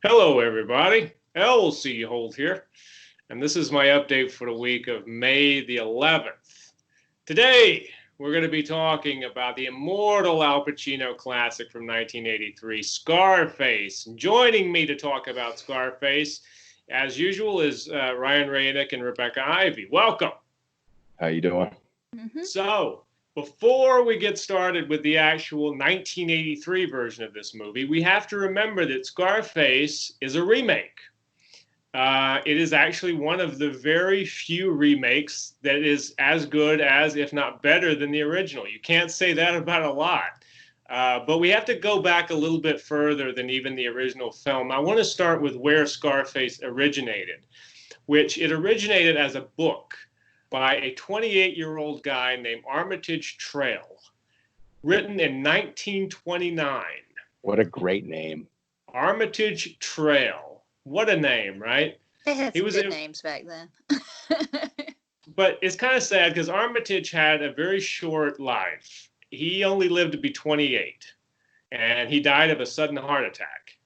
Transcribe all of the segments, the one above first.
Hello, everybody. LC Holt here, and this is my update for the week of May the 11th. Today, we're going to be talking about the immortal Al Pacino classic from 1983, Scarface. Joining me to talk about Scarface, as usual, is Ryan Rayonec and Rebecca Ivey. Welcome. How you doing? So, before we get started with the actual 1983 version of this movie, we have to remember that Scarface is a remake. It is actually one of the very few remakes that is as good as, if not better than the original. You can't say that about a lot. But we have to go back a little bit further than even the original film. I want to start with where Scarface originated, which it originated as a book by a 28-year-old guy named Armitage Trail, written in 1929. What a great name. Armitage Trail. What a name, right? They had some good names back then. But it's kind of sad because Armitage had a very short life. He only lived to be 28, and he died of a sudden heart attack.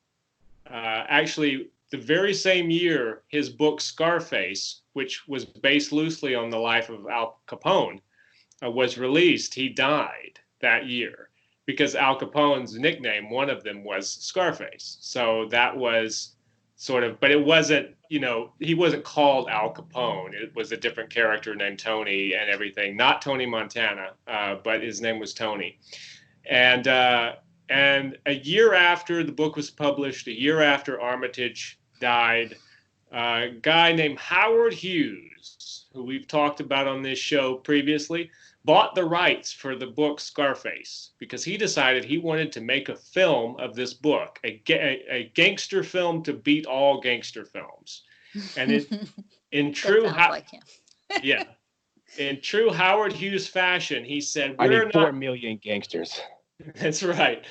Actually, the very same year, his book Scarface, which was based loosely on the life of Al Capone, was released. He died that year because Al Capone's nickname, one of them, was Scarface. So that was sort of, but it wasn't, he wasn't called Al Capone. It was a different character named Tony and everything. Not Tony Montana, but his name was Tony. And a year after the book was published, a year after Armitage died, a guy named Howard Hughes, who we've talked about on this show previously, bought the rights for the book Scarface because he decided he wanted to make a film of this book, a gangster film to beat all gangster films. And in true in true Howard Hughes fashion, he said, I need 4 million gangsters. That's right.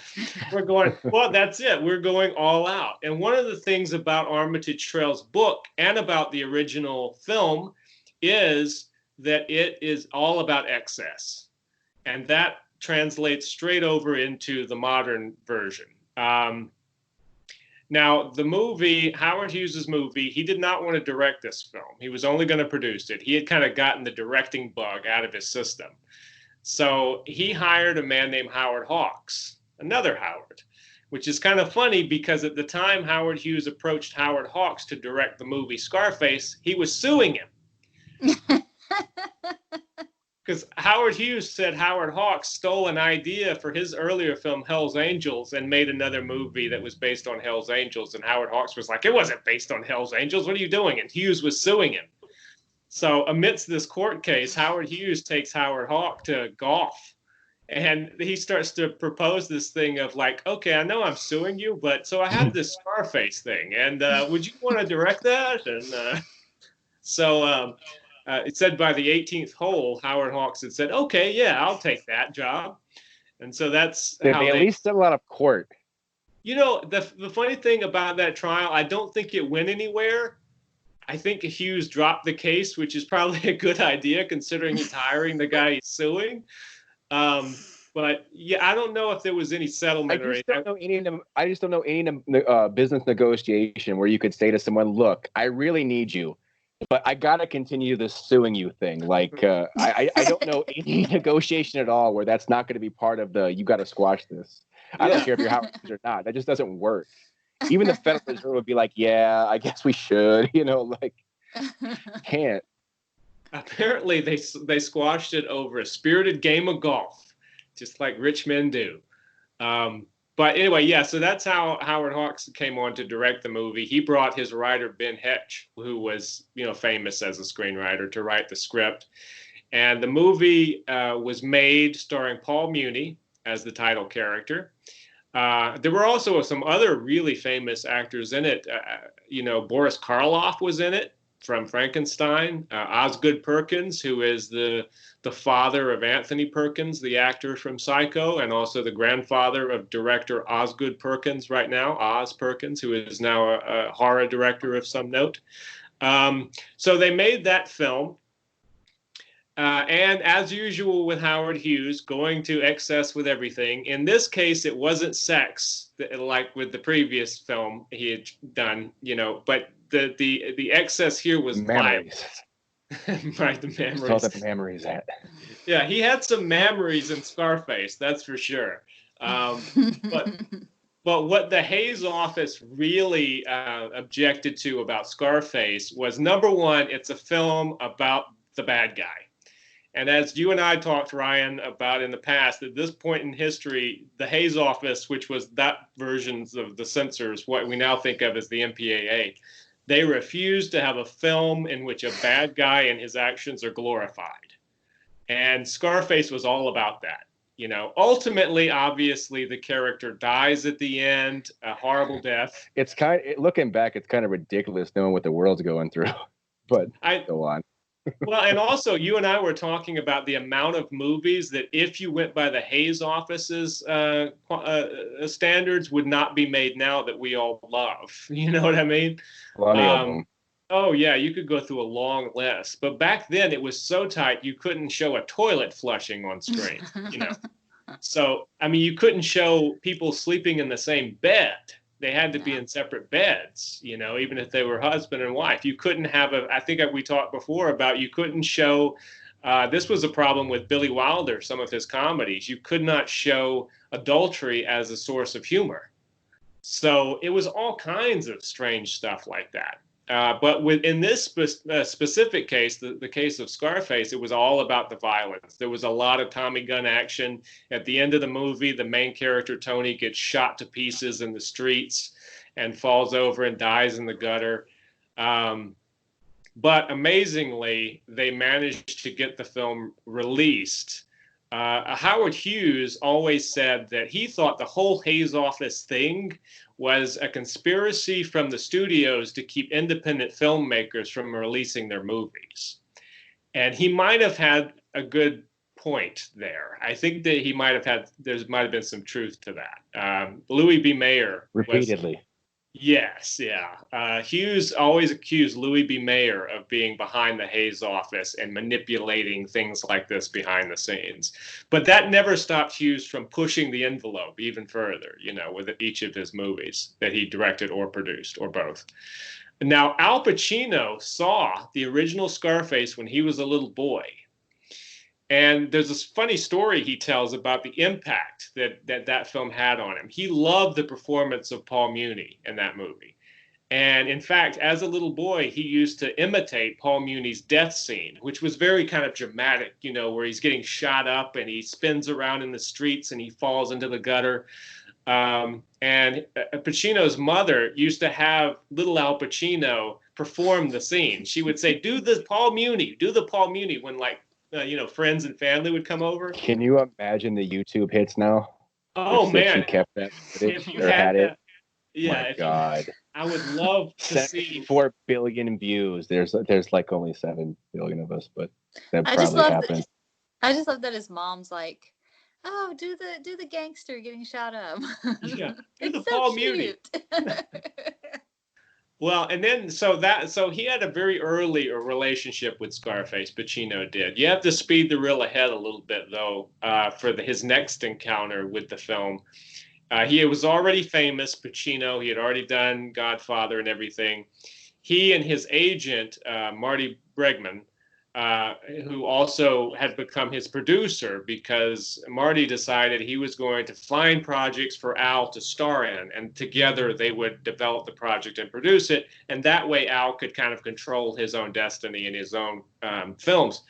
We're going, well, that's it. We're going all out. And one of the things about Armitage Trail's book and about the original film is that it is all about excess. And that translates straight over into the modern version. Now, the movie, Howard Hughes' movie, he did not want to direct this film. He was only going to produce it. He had kind of gotten the directing bug out of his system. So he hired a man named Howard Hawks, another Howard, which is kind of funny because at the time Howard Hughes approached Howard Hawks to direct the movie Scarface, he was suing him. Because Howard Hughes said Howard Hawks stole an idea for his earlier film Hell's Angels and made another movie that was based on Hell's Angels. And Howard Hawks was like, it wasn't based on Hell's Angels. What are you doing? And Hughes was suing him. So amidst this court case, Howard Hughes takes Howard Hawks to golf. And he starts to propose this thing of like, okay, I know I'm suing you, but so I have this Scarface thing. And would you want to direct that? And so it said by the 18th hole, Howard Hawks had said, okay, yeah, I'll take that job. And so that's how they at least settle out of court. The funny thing about that trial, I don't think it went anywhere. I think Hughes dropped the case, which is probably a good idea considering he's hiring the guy he's suing. But yeah, I don't know if there was any settlement or anything. I just don't know any business negotiation where you could say to someone, look, I really need you, but I got to continue this suing you thing. Like, I don't know any negotiation at all where that's not going to be part of the, you got to squash this. I don't care if you're Howard Hughes or not. That just doesn't work. Even the Federal Reserve would be like, yeah, I guess we should, can't. Apparently they squashed it over a spirited game of golf, just like rich men do. But anyway, yeah, so that's how Howard Hawks came on to direct the movie. He brought his writer, Ben Hetch, who was, famous as a screenwriter, to write the script. And the movie was made starring Paul Muni as the title character. There were also some other really famous actors in it. Boris Karloff was in it from Frankenstein. Osgood Perkins, who is the father of Anthony Perkins, the actor from Psycho, and also the grandfather of director Osgood Perkins right now, Oz Perkins, who is now a horror director of some note. So they made that film. And as usual with Howard Hughes, going to excess with everything. In this case, it wasn't sex. like with the previous film he had done, but the excess here was memories. Right, the memories. Just all the memories at. Yeah, he had some memories in Scarface, that's for sure. But what the Hayes office really objected to about Scarface was, number one, it's a film about the bad guy. And as you and I talked, Ryan, about in the past, at this point in history, the Hayes office, which was that version of the censors, what we now think of as the MPAA, they refused to have a film in which a bad guy and his actions are glorified. And Scarface was all about that. Ultimately, obviously, the character dies at the end, a horrible death. Looking back, it's kind of ridiculous knowing what the world's going through. But go on. Well, and also, you and I were talking about the amount of movies that, if you went by the Hayes office's standards, would not be made now that we all love. You know what I mean? Plenty of them. Oh, yeah, you could go through a long list. But back then, it was so tight, you couldn't show a toilet flushing on screen, So, I mean, you couldn't show people sleeping in the same bed. They had to be in separate beds, even if they were husband and wife. You couldn't have I think we talked before about, you couldn't show, this was a problem with Billy Wilder, some of his comedies. You could not show adultery as a source of humor. So it was all kinds of strange stuff like that. But in this specific case, the case of Scarface, it was all about the violence. There was a lot of Tommy gun action. At the end of the movie, the main character, Tony, gets shot to pieces in the streets and falls over and dies in the gutter. But amazingly, they managed to get the film released. Howard Hughes always said that he thought the whole Hayes office thing was a conspiracy from the studios to keep independent filmmakers from releasing their movies. And he might have had a good point there. I think that there might have been some truth to that. Louis B. Mayer. Repeatedly. Yes, yeah. Hughes always accused Louis B. Mayer of being behind the Hayes office and manipulating things like this behind the scenes. But that never stopped Hughes from pushing the envelope even further, with each of his movies that he directed or produced, or both. Now, Al Pacino saw the original Scarface when he was a little boy. And there's this funny story he tells about the impact that film had on him. He loved the performance of Paul Muni in that movie. And in fact, as a little boy, he used to imitate Paul Muni's death scene, which was very kind of dramatic, where he's getting shot up and he spins around in the streets and he falls into the gutter. And Pacino's mother used to have little Al Pacino perform the scene. She would say, do the Paul Muni, when friends and family would come over. Can you imagine the YouTube hits now? Oh, man. She kept that footage or had it. Yeah. My God. I would love to see 4 billion views. There's like only 7 billion of us, but that probably happened. I just love that his mom's like, oh, do the gangster getting shot up. Yeah. Do the Paul Muni. Well, and then so he had a very early relationship with Scarface. Pacino did. You have to speed the reel ahead a little bit though for his next encounter with the film. He was already famous, Pacino. He had already done Godfather and everything. He and his agent, Marty Bregman, who also had become his producer, because Marty decided he was going to find projects for Al to star in, and together they would develop the project and produce it. And that way Al could kind of control his own destiny in his own films.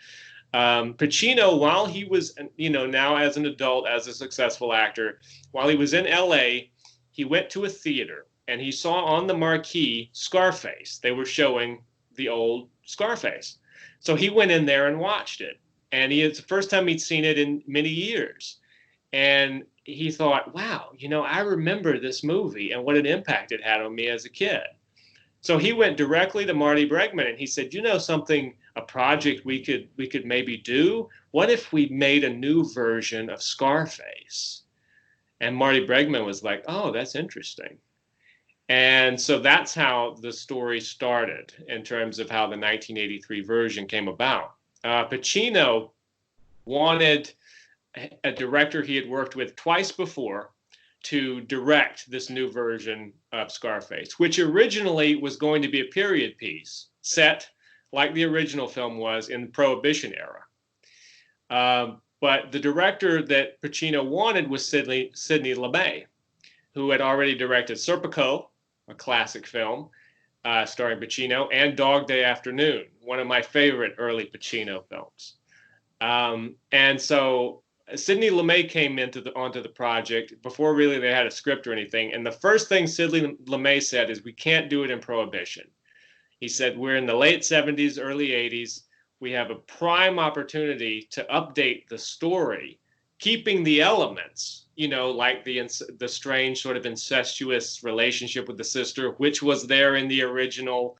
Pacino, while he was, now as an adult, as a successful actor, while he was in LA, he went to a theater and he saw on the marquee Scarface. They were showing the old Scarface. So he went in there and watched it. And it's the first time he'd seen it in many years. And he thought, wow, I remember this movie and what an impact it had on me as a kid. So he went directly to Marty Bregman and he said, something, a project we could maybe do? What if we made a new version of Scarface? And Marty Bregman was like, oh, that's interesting. And so that's how the story started in terms of how the 1983 version came about. Pacino wanted a director he had worked with twice before to direct this new version of Scarface, which originally was going to be a period piece set like the original film was in the Prohibition era. But the director that Pacino wanted was Sidney Lumet, who had already directed Serpico, a classic film starring Pacino, and Dog Day Afternoon, one of my favorite early Pacino films. And so Sidney Lumet came onto the project before really they had a script or anything. And the first thing Sidney Lumet said is, we can't do it in Prohibition. He said, we're in the late 70s, early 80s. We have a prime opportunity to update the story, keeping the elements, you know, like the strange sort of incestuous relationship with the sister, which was there in the original,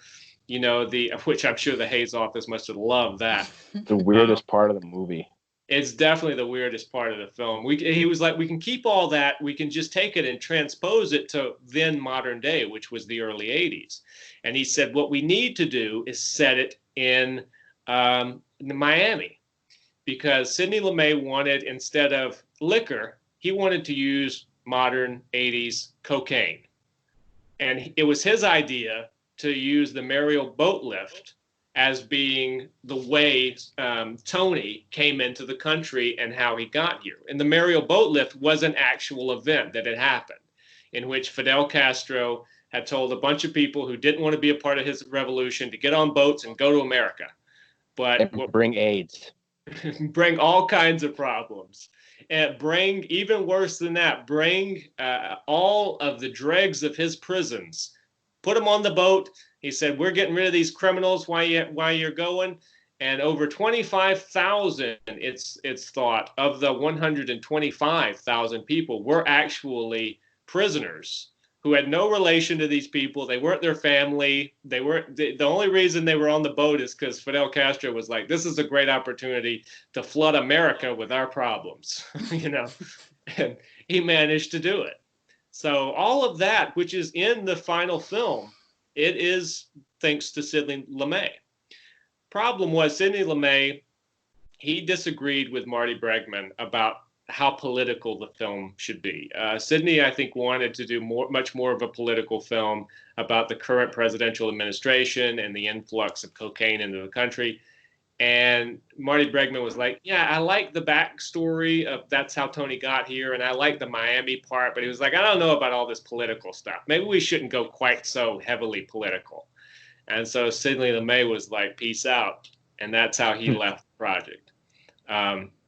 you know, which I'm sure the Hayes office must have loved that. The weirdest part of the movie. It's definitely the weirdest part of the film. He was like, we can keep all that. We can just take it and transpose it to then modern day, which was the early 80s. And he said, what we need to do is set it in Miami, because Sidney Lumet wanted, instead of liquor, he wanted to use modern 80s cocaine. And it was his idea to use the Mariel Boatlift as being the way Tony came into the country and how he got here. And the Mariel Boatlift was an actual event that had happened, in which Fidel Castro had told a bunch of people who didn't want to be a part of his revolution to get on boats and go to America. But bring AIDS. Bring all kinds of problems. And bring, even worse than that, bring all of the dregs of his prisons, put them on the boat. He said, we're getting rid of these criminals while you're going. And over 25,000, it's thought, of the 125,000 people were actually prisoners who had no relation to these people. They weren't their family. They weren't, the only reason they were on the boat is because Fidel Castro was like, this is a great opportunity to flood America with our problems, you know, and he managed to do it. So all of that, which is in the final film, it is thanks to Sidney Lumet. Problem was, Sidney Lumet, he disagreed with Marty Bregman about how political the film should be. Sidney, I think, wanted to do much more of a political film about the current presidential administration and the influx of cocaine into the country. And Marty Bregman was like, yeah, I like the backstory of that's how Tony got here, and I like the Miami part, but he was like, I don't know about all this political stuff. Maybe we shouldn't go quite so heavily political. And so Sidney Lumet was like, peace out. And that's how he left the project.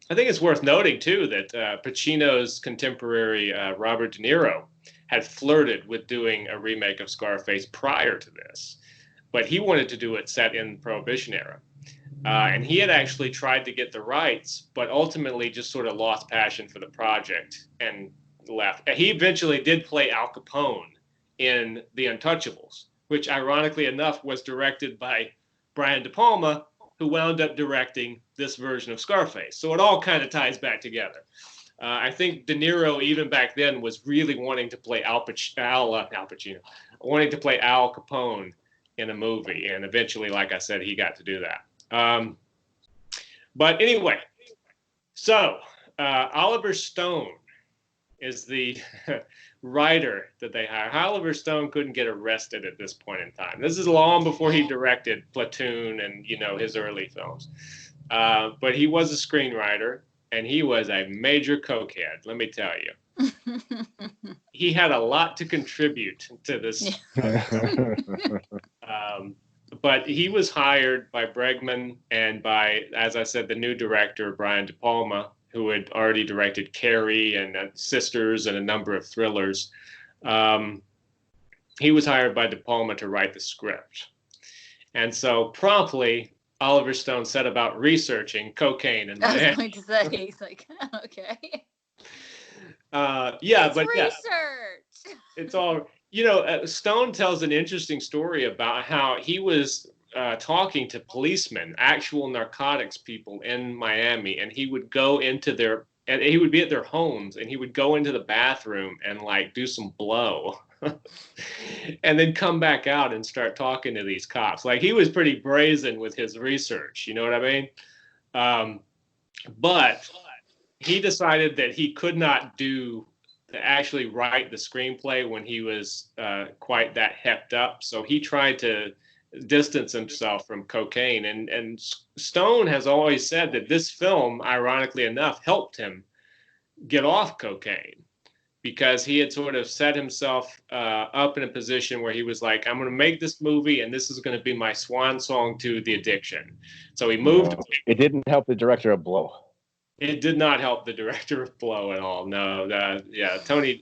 I think it's worth noting, too, that Pacino's contemporary Robert De Niro had flirted with doing a remake of Scarface prior to this, but he wanted to do it set in the Prohibition era. And he had actually tried to get the rights, but ultimately just sort of lost passion for the project and left. He eventually did play Al Capone in The Untouchables, which ironically enough was directed by Brian De Palma, who wound up directing this version of Scarface. So it all kind of ties back together. I think De Niro, even back then, was really wanting to play Al Pacino, wanting to play Al Capone in a movie. And eventually, like I said, he got to do that. But anyway, so Oliver Stone is the writer that they hire. Oliver Stone couldn't get arrested at this point in time. This is long before he directed Platoon and, you know, his early films. But he was a screenwriter, and he was a major cokehead, let me tell you. He had a lot to contribute to this. But he was hired by Bregman and by, as I said, the new director, Brian De Palma, who had already directed Carrie and Sisters and a number of thrillers. He was hired by De Palma to write the script. And so promptly, Oliver Stone set about researching cocaine. And I was going to say, he's like, okay. Yeah, it's but research. It's all, you know, Stone tells an interesting story about how he was talking to policemen, actual narcotics people in Miami, and he would go into and he would be at their homes, and he would go into the bathroom and like do some blow and then come back out and start talking to these cops. Like, he was pretty brazen with his research, you know what I mean? But he decided that he could not do to actually write the screenplay when he was quite that hepped up. So he tried to distance himself from cocaine. And Stone has always said that this film, ironically enough, helped him get off cocaine, because he had sort of set himself up in a position where he was like, I'm going to make this movie, and this is going to be my swan song to the addiction. So he moved. It didn't help the director of Blow. It did not help the director of Blow at all. No, Tony,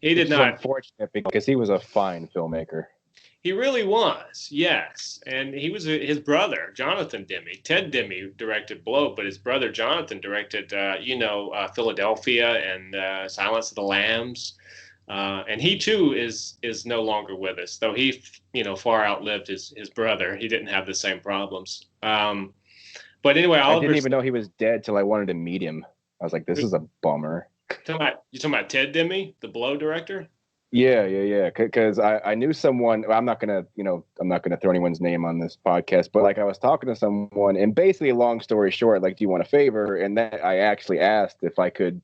he did not. Unfortunate, because he was a fine filmmaker. He really was, yes. And he was his brother, Jonathan Demme. Ted Demme directed Blow, but his brother Jonathan directed, Philadelphia and Silence of the Lambs. And he too is no longer with us, though he, far outlived his brother. He didn't have the same problems. But anyway, I didn't even know he was dead till I wanted to meet him. I was like, this is a bummer. You talking about Ted Demme, the Blow director? Yeah. Because I knew someone. I'm not gonna throw anyone's name on this podcast, but like I was talking to someone, and basically, long story short, like, do you want a favor? And then I actually asked if I could,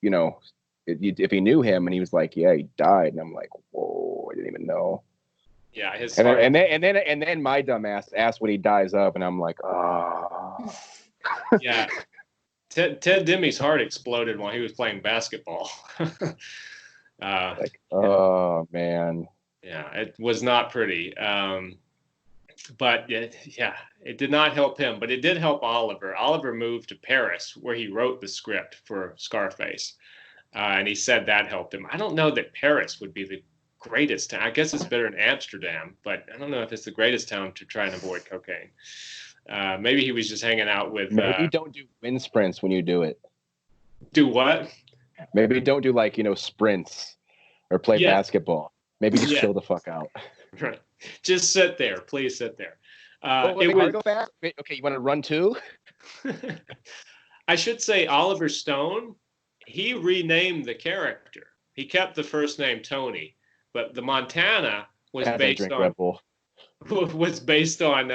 if he knew him, and he was like, yeah, he died. And I'm like, whoa, I didn't even know. Yeah, and then my dumb ass asked when he dies up, and I'm like, oh. Yeah, Ted Demme's heart exploded while he was playing basketball. Oh man. Yeah, it was not pretty. But it did not help him, but it did help Oliver. Oliver moved to Paris, where he wrote the script for Scarface, and he said that helped him. I don't know that Paris would be the greatest town. I guess it's better than Amsterdam, but I don't know if it's the greatest town to try and avoid cocaine. Maybe he was just hanging out with. Maybe don't do wind sprints when you do it. Do what? Maybe don't do sprints or play basketball. Maybe just chill the fuck out. Right. Just sit there. Please sit there. Go back? Okay, you want to run too? I should say Oliver Stone, he renamed the character. He kept the first name Tony, but the Montana was based on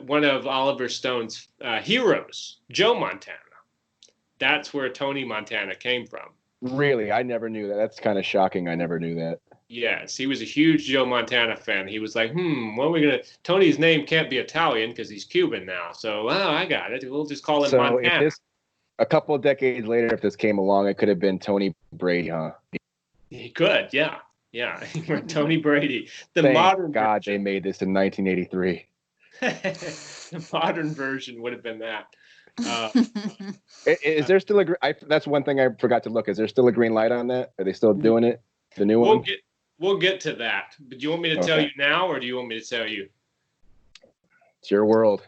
one of Oliver Stone's heroes, Joe Montana. That's where Tony Montana came from. Really? I never knew that. That's kind of shocking. I never knew that. Yes, he was a huge Joe Montana fan. He was like, what are we going to... Tony's name can't be Italian because he's Cuban now. So, I got it. We'll just call him Montana. A couple of decades later, if this came along, it could have been Tony Brady, huh? He could, yeah. Yeah, Tony Brady. Thank God they made this in 1983. The modern version would have been that. Is there still that's one thing I forgot to look. Is there still a green light on that? Are they still doing it? The new one? We'll get to that. But do you want me to tell you now, or do you want me to tell you? It's your world.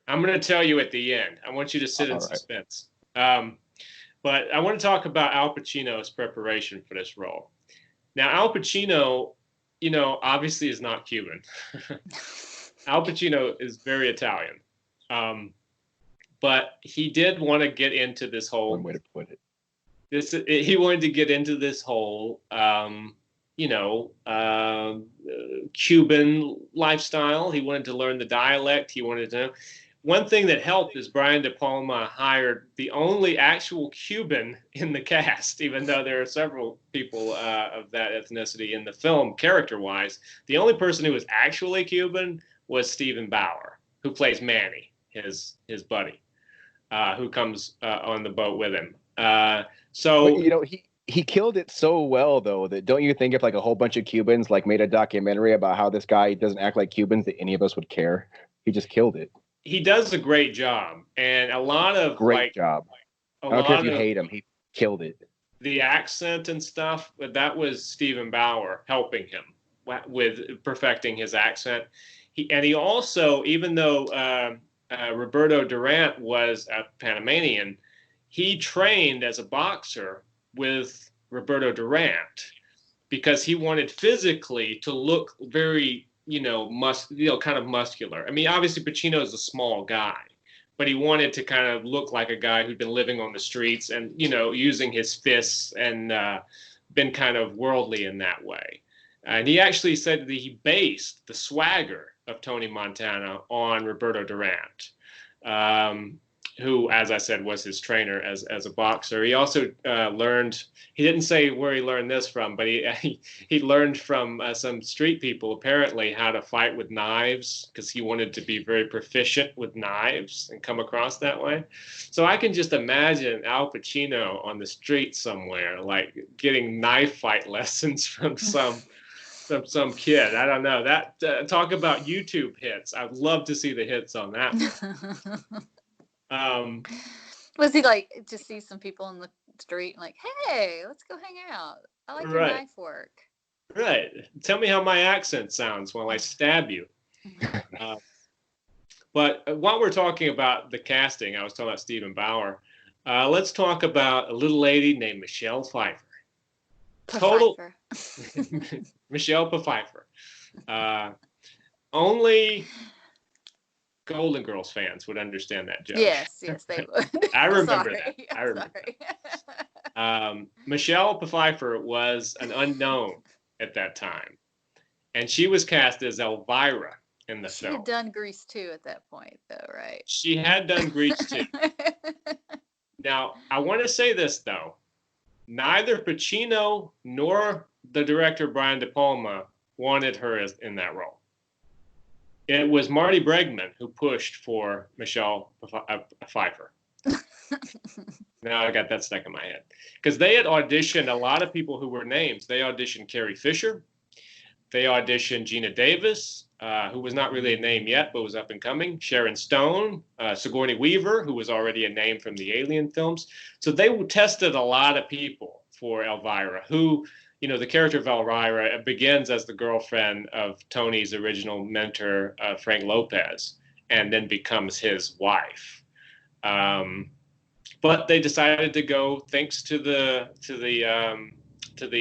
I'm going to tell you at the end. I want you to sit in suspense. But I want to talk about Al Pacino's preparation for this role. Now, Al Pacino, obviously is not Cuban. Al Pacino is very Italian. But he did want to get into this whole... One way to put it. He wanted to get into this whole, Cuban lifestyle. He wanted to learn the dialect. He wanted to... One thing that helped is Brian De Palma hired the only actual Cuban in the cast, even though there are several people of that ethnicity in the film, character-wise. The only person who was actually Cuban was Stephen Bauer, who plays Manny, his buddy, who comes on the boat with him. He killed it so well, though, that don't you think if a whole bunch of Cubans made a documentary about how this guy doesn't act like Cubans, that any of us would care? He just killed it. He does a great job, and a lot of job. I don't care if you hate him. He killed it. The accent and stuff, but that was Stephen Bauer helping him with perfecting his accent. He also, even though Roberto Durant was a Panamanian, he trained as a boxer with Roberto Durant because he wanted physically to look very, kind of muscular. I mean, obviously Pacino is a small guy, but he wanted to kind of look like a guy who'd been living on the streets and, using his fists and been kind of worldly in that way. And he actually said that he based the swagger of Tony Montana on Roberto Durant. who, as I said, was his trainer as a boxer. He also learned. He didn't say where he learned this from, but he learned from some street people apparently how to fight with knives because he wanted to be very proficient with knives and come across that way. So I can just imagine Al Pacino on the street somewhere, like getting knife fight lessons from some kid. I don't know. That talk about YouTube hits. I'd love to see the hits on that one. Was he like just see some people in the street and like, hey, let's go hang out? I like your knife work. Right. Tell me how my accent sounds while I stab you. But while we're talking about the casting, I was talking about Stephen Bauer. Let's talk about a little lady named Michelle Pfeiffer. Michelle Pfeiffer. Only Golden Girls fans would understand that joke. Yes, they would. I remember that. I remember that. Michelle Pfeiffer was an unknown at that time, and she was cast as Elvira in the film. She had done Grease 2 at that point, though, right? She had done Grease 2. Now, I want to say this, though. Neither Pacino nor the director Brian De Palma wanted her in that role. It was Marty Bregman who pushed for Michelle Pfeiffer. Now I got that stuck in my head. Because they had auditioned a lot of people who were names. They auditioned Carrie Fisher. They auditioned Jeana Davis, who was not really a name yet, but was up and coming. Sharon Stone, Sigourney Weaver, who was already a name from the Alien films. So they tested a lot of people for Elvira, who, you know, the character of Elvira begins as the girlfriend of Tony's original mentor, Frank Lopez, and then becomes his wife. But they decided to go, thanks to the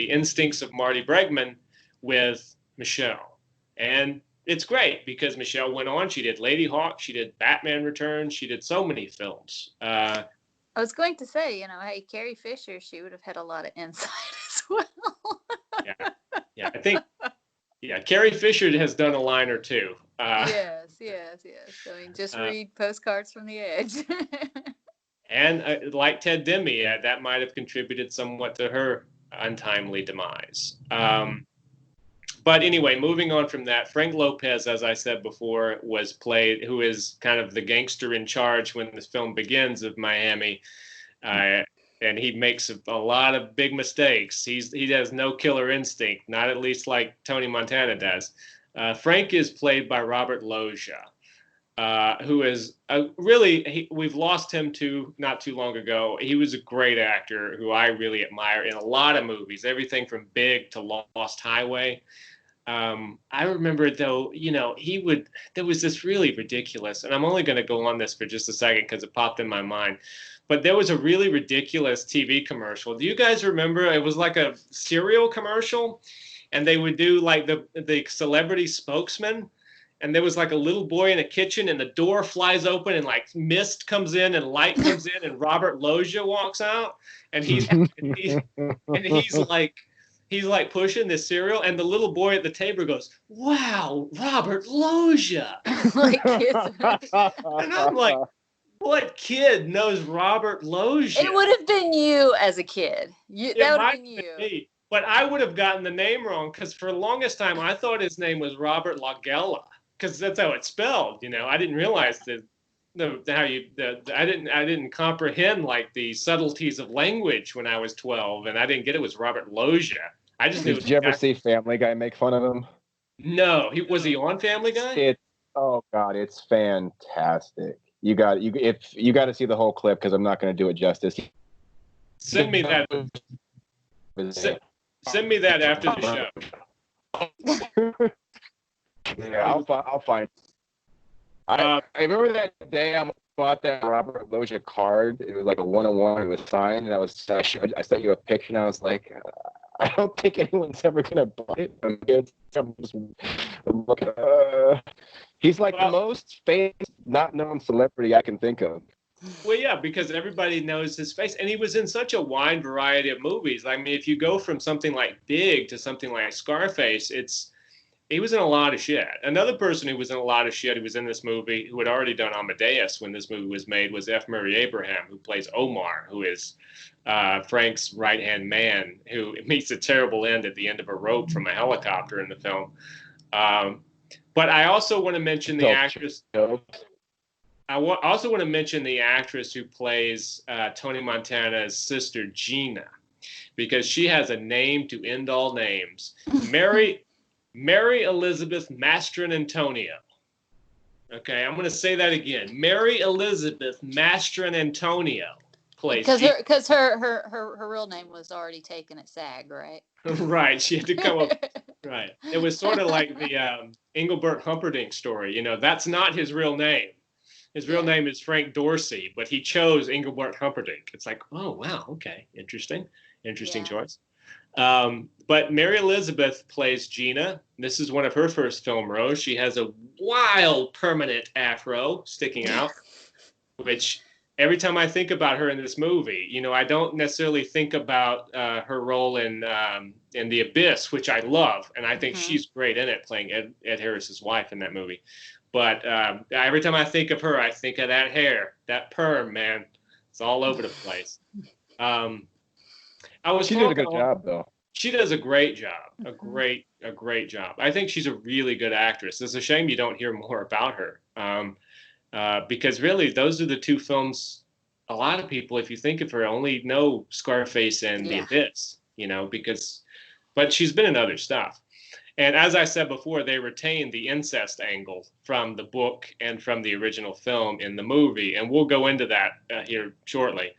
instincts of Marty Bregman, with Michelle. And it's great because Michelle went on. She did Lady Hawk. She did Batman Returns. She did so many films. I was going to say, you know, hey, Carrie Fisher, she would have had a lot of insight as well. Yeah. I think, Carrie Fisher has done a line or two. Yes. I mean, just read Postcards from the Edge. And like Ted Demme, that might have contributed somewhat to her untimely demise. But anyway, moving on from that, Frank Lopez, as I said before, who is kind of the gangster in charge when this film begins of Miami. And he makes a lot of big mistakes. He has no killer instinct, not at least like Tony Montana does. Frank is played by Robert Loggia, who is we've lost him not too long ago. He was a great actor who I really admire in a lot of movies, everything from Big to Lost Highway. I remember, though, you know, there was this really ridiculous, and I'm only going to go on this for just a second because it popped in my mind, but there was a really ridiculous TV commercial. Do you guys remember? It was like a cereal commercial, and they would do like the celebrity spokesman, and there was like a little boy in a kitchen, and the door flies open, and like mist comes in, and light comes in, and Robert Loggia walks out, and he's like pushing this cereal, and the little boy at the table goes, "Wow, Robert Loggia!" And I'm like, what kid knows Robert Loggia? It would have been you as a kid. That would have been you. Me. But I would have gotten the name wrong because for the longest time I thought his name was Robert Logella because that's how it's spelled. You know, I didn't realize that. I didn't comprehend like the subtleties of language when I was 12, and I didn't get it was Robert Loggia. I just knew. Did you ever see Family Guy make fun of him? No, was he on Family Guy? Oh God, it's fantastic. You got to see the whole clip because I'm not going to do it justice. Send me that. Send me that after the show. Yeah, I'll find. I remember that day I bought that Robert Loggia card. It was like a 101. It was signed, and I sent you a picture, and I was like, I don't think anyone's ever gonna buy it. He's like the most famous, not known celebrity I can think of. Well, yeah, because everybody knows his face, and he was in such a wide variety of movies. I mean, if you go from something like Big to something like Scarface, he was in a lot of shit. Another person who was in a lot of shit, who was in this movie, who had already done Amadeus when this movie was made, was F. Murray Abraham, who plays Omar, who is Frank's right-hand man, who meets a terrible end at the end of a rope from a helicopter in the film. But I also want to mention the actress. I also want to mention the actress who plays Tony Montana's sister, Jeana, because she has a name to end all names. Mary Elizabeth Mastron Antonio. Okay, I'm going to say that again. Mary Elizabeth Mastron Antonio plays. Because her real name was already taken at SAG, right? Right, she had to come up. Right, it was sort of like the Engelbert Humperdinck story. You know, that's not his real name. His real name is Frank Dorsey, but he chose Engelbert Humperdinck. It's like, oh wow, okay, interesting choice. But Mary Elizabeth plays Jeana. This is one of her first film roles. She has a wild permanent afro sticking out, which every time I think about her in this movie, you know, I don't necessarily think about her role in The Abyss, which I love, and I think she's great in it, playing Ed Harris's wife in that movie. But every time I think of her, I think of that hair, that perm, man. It's all over the place. She did a good job, though. She does a great job, a great job. I think she's a really good actress. It's a shame you don't hear more about her, because really those are the two films. A lot of people, if you think of her, only know Scarface and The Abyss, you know, but she's been in other stuff. And as I said before, they retained the incest angle from the book and from the original film in the movie, and we'll go into that here shortly.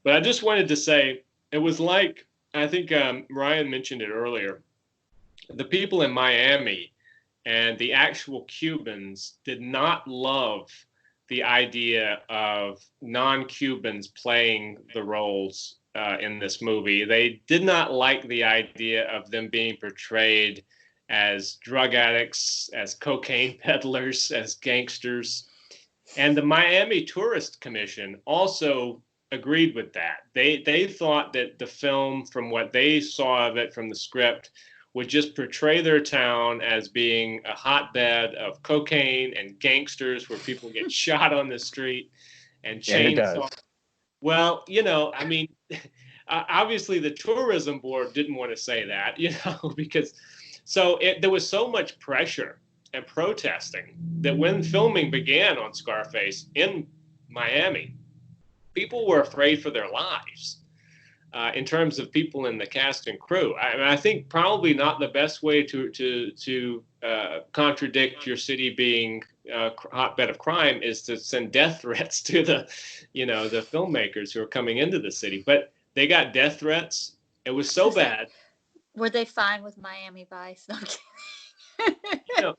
But I just wanted to say, it was like, I think Ryan mentioned it earlier, the people in Miami and the actual Cubans did not love the idea of non-Cubans playing the roles in this movie. They did not like the idea of them being portrayed as drug addicts, as cocaine peddlers, as gangsters. And the Miami Tourist Commission also agreed with that. They thought that the film, from what they saw of it from the script, would just portray their town as being a hotbed of cocaine and gangsters where people get shot on the street and chainsaw. Well, you know, I mean, obviously the tourism board didn't want to say that, you know, because there was so much pressure and protesting that when filming began on Scarface in Miami, people were afraid for their lives in terms of people in the cast and crew. I think probably not the best way to contradict your city being a hotbed of crime is to send death threats to the filmmakers who are coming into the city. But they got death threats. It was so bad. Were they fine with Miami Vice? No, I'm kidding.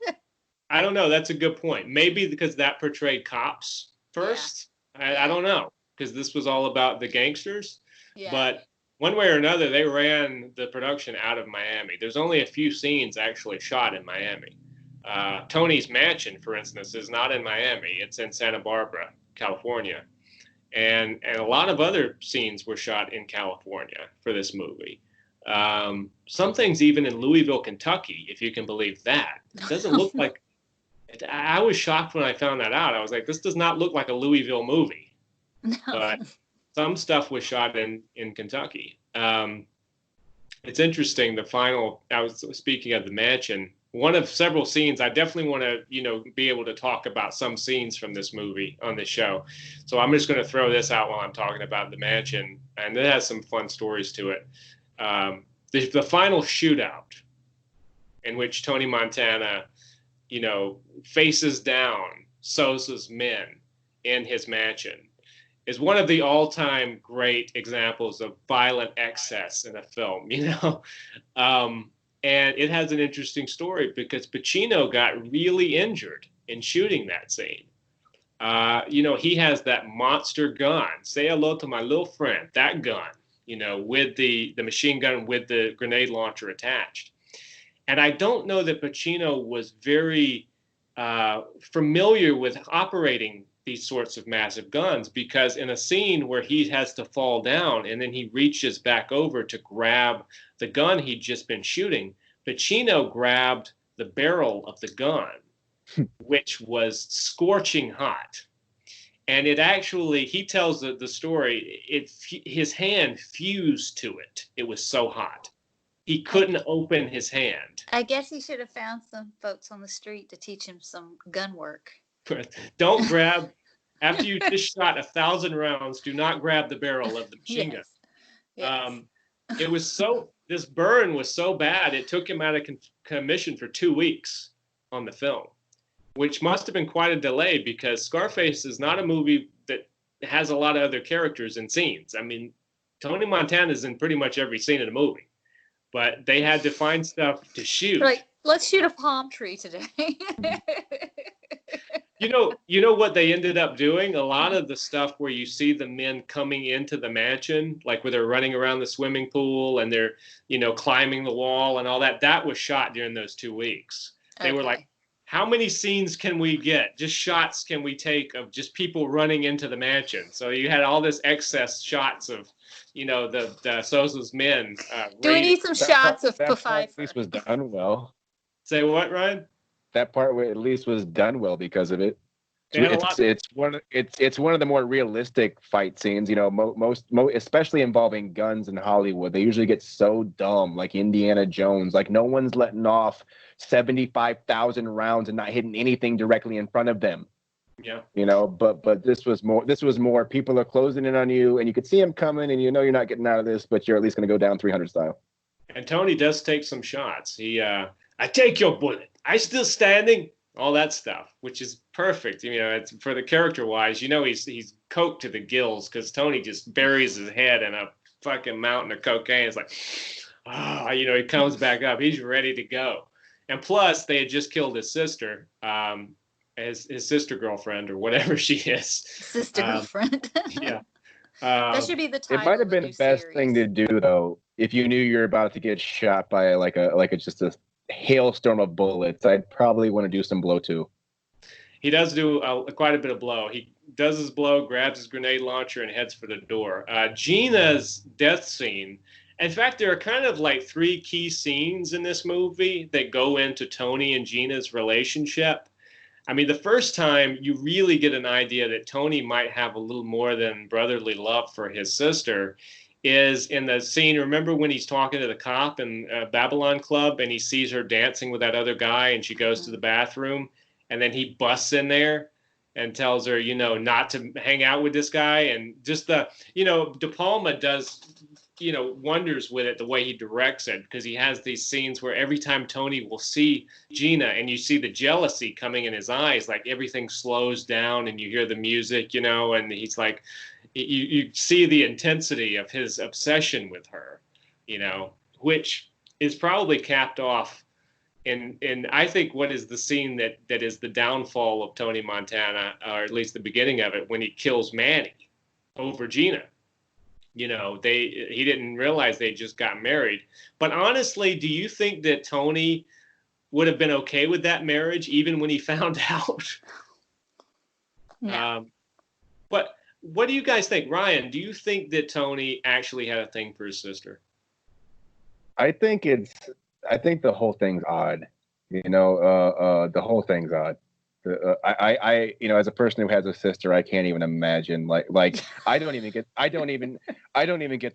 I don't know. That's a good point. Maybe because that portrayed cops first. Yeah. I don't know, because this was all about the gangsters. Yeah. But one way or another, they ran the production out of Miami. There's only a few scenes actually shot in Miami. Tony's mansion, for instance, is not in Miami. It's in Santa Barbara, California. And a lot of other scenes were shot in California for this movie. Some things even in Louisville, Kentucky, if you can believe that. It doesn't look like... I was shocked when I found that out. I was like, this does not look like a Louisville movie. No. But some stuff was shot in Kentucky. It's interesting, I was speaking of the mansion, one of several scenes, I definitely want to, be able to talk about some scenes from this movie on this show. So I'm just going to throw this out while I'm talking about the mansion, and it has some fun stories to it. The final shootout in which Tony Montana, faces down Sosa's men in his mansion is one of the all-time great examples of violent excess in a film, and it has an interesting story because Pacino got really injured in shooting that scene. He has that monster gun, say hello to my little friend, that gun, with the machine gun with the grenade launcher attached. And I don't know that Pacino was very familiar with operating these sorts of massive guns, because in a scene where he has to fall down and then he reaches back over to grab the gun he'd just been shooting, Pacino grabbed the barrel of the gun, which was scorching hot. And it actually, he tells the story, his hand fused to it. It was so hot. He couldn't open his hand. I guess he should have found some folks on the street to teach him some gun work. Don't grab, after you just shot 1,000 rounds, do not grab the barrel of the machine gun. Yes. It was this burn was so bad, it took him out of commission for 2 weeks on the film, which must have been quite a delay because Scarface is not a movie that has a lot of other characters and scenes. I mean, Tony Montana's in pretty much every scene of the movie, but they had to find stuff to shoot. Like, let's shoot a palm tree today. You know what they ended up doing? A lot of the stuff where you see the men coming into the mansion, like where they're running around the swimming pool and they're, climbing the wall and all that, that was shot during those 2 weeks. They were like, how many scenes can we get? Just shots can we take of just people running into the mansion? So you had all this excess shots of, the Sosa's men. Do we need some shots of Pfeiffer? At least was done well. Say what, Ryan? That part at least was done well because of it. It's one of the more realistic fight scenes. Most especially involving guns in Hollywood. They usually get so dumb, like Indiana Jones. Like no one's letting off 75,000 rounds and not hitting anything directly in front of them. Yeah. But this was more. People are closing in on you, and you could see them coming, and you're not getting out of this, but you're at least going to go down 300 style. And Tony does take some shots. I take your bullet. I still standing. All that stuff, which is perfect. It's for the character wise. He's coked to the gills because Tony just buries his head in a fucking mountain of cocaine. It's like, he comes back up. He's ready to go. And plus, they had just killed his sister, his sister girlfriend or whatever she is. Sister girlfriend. Yeah. That should be the title. It might have been the best thing to do though, if you knew you're about to get shot by just a hailstorm of bullets. I'd probably want to do some blow too. He does do quite a bit of blow. He does his blow, grabs his grenade launcher, and heads for the door. Jeana's death scene. In fact, there are kind of like 3 key scenes in this movie that go into Tony and Jeana's relationship. I mean, the first time you really get an idea that Tony might have a little more than brotherly love for his sister is in the scene. Remember when he's talking to the cop in Babylon Club and he sees her dancing with that other guy and she goes to the bathroom and then he busts in there and tells her, not to hang out with this guy. And just De Palma does, wonders with it, the way he directs it, because he has these scenes where every time Tony will see Jeana and you see the jealousy coming in his eyes, like everything slows down and you hear the music, and he's like, you see the intensity of his obsession with her, which is probably capped off in I think what is the scene that is the downfall of Tony Montana, or at least the beginning of it, when he kills Manny over Jeana. He didn't realize they just got married. But honestly, do you think that Tony would have been okay with that marriage even when he found out? No. But what do you guys think? Ryan, do you think that Tony actually had a thing for his sister? I think the whole thing's odd. The whole thing's odd. I as a person who has a sister, I can't even imagine. Like I don't even get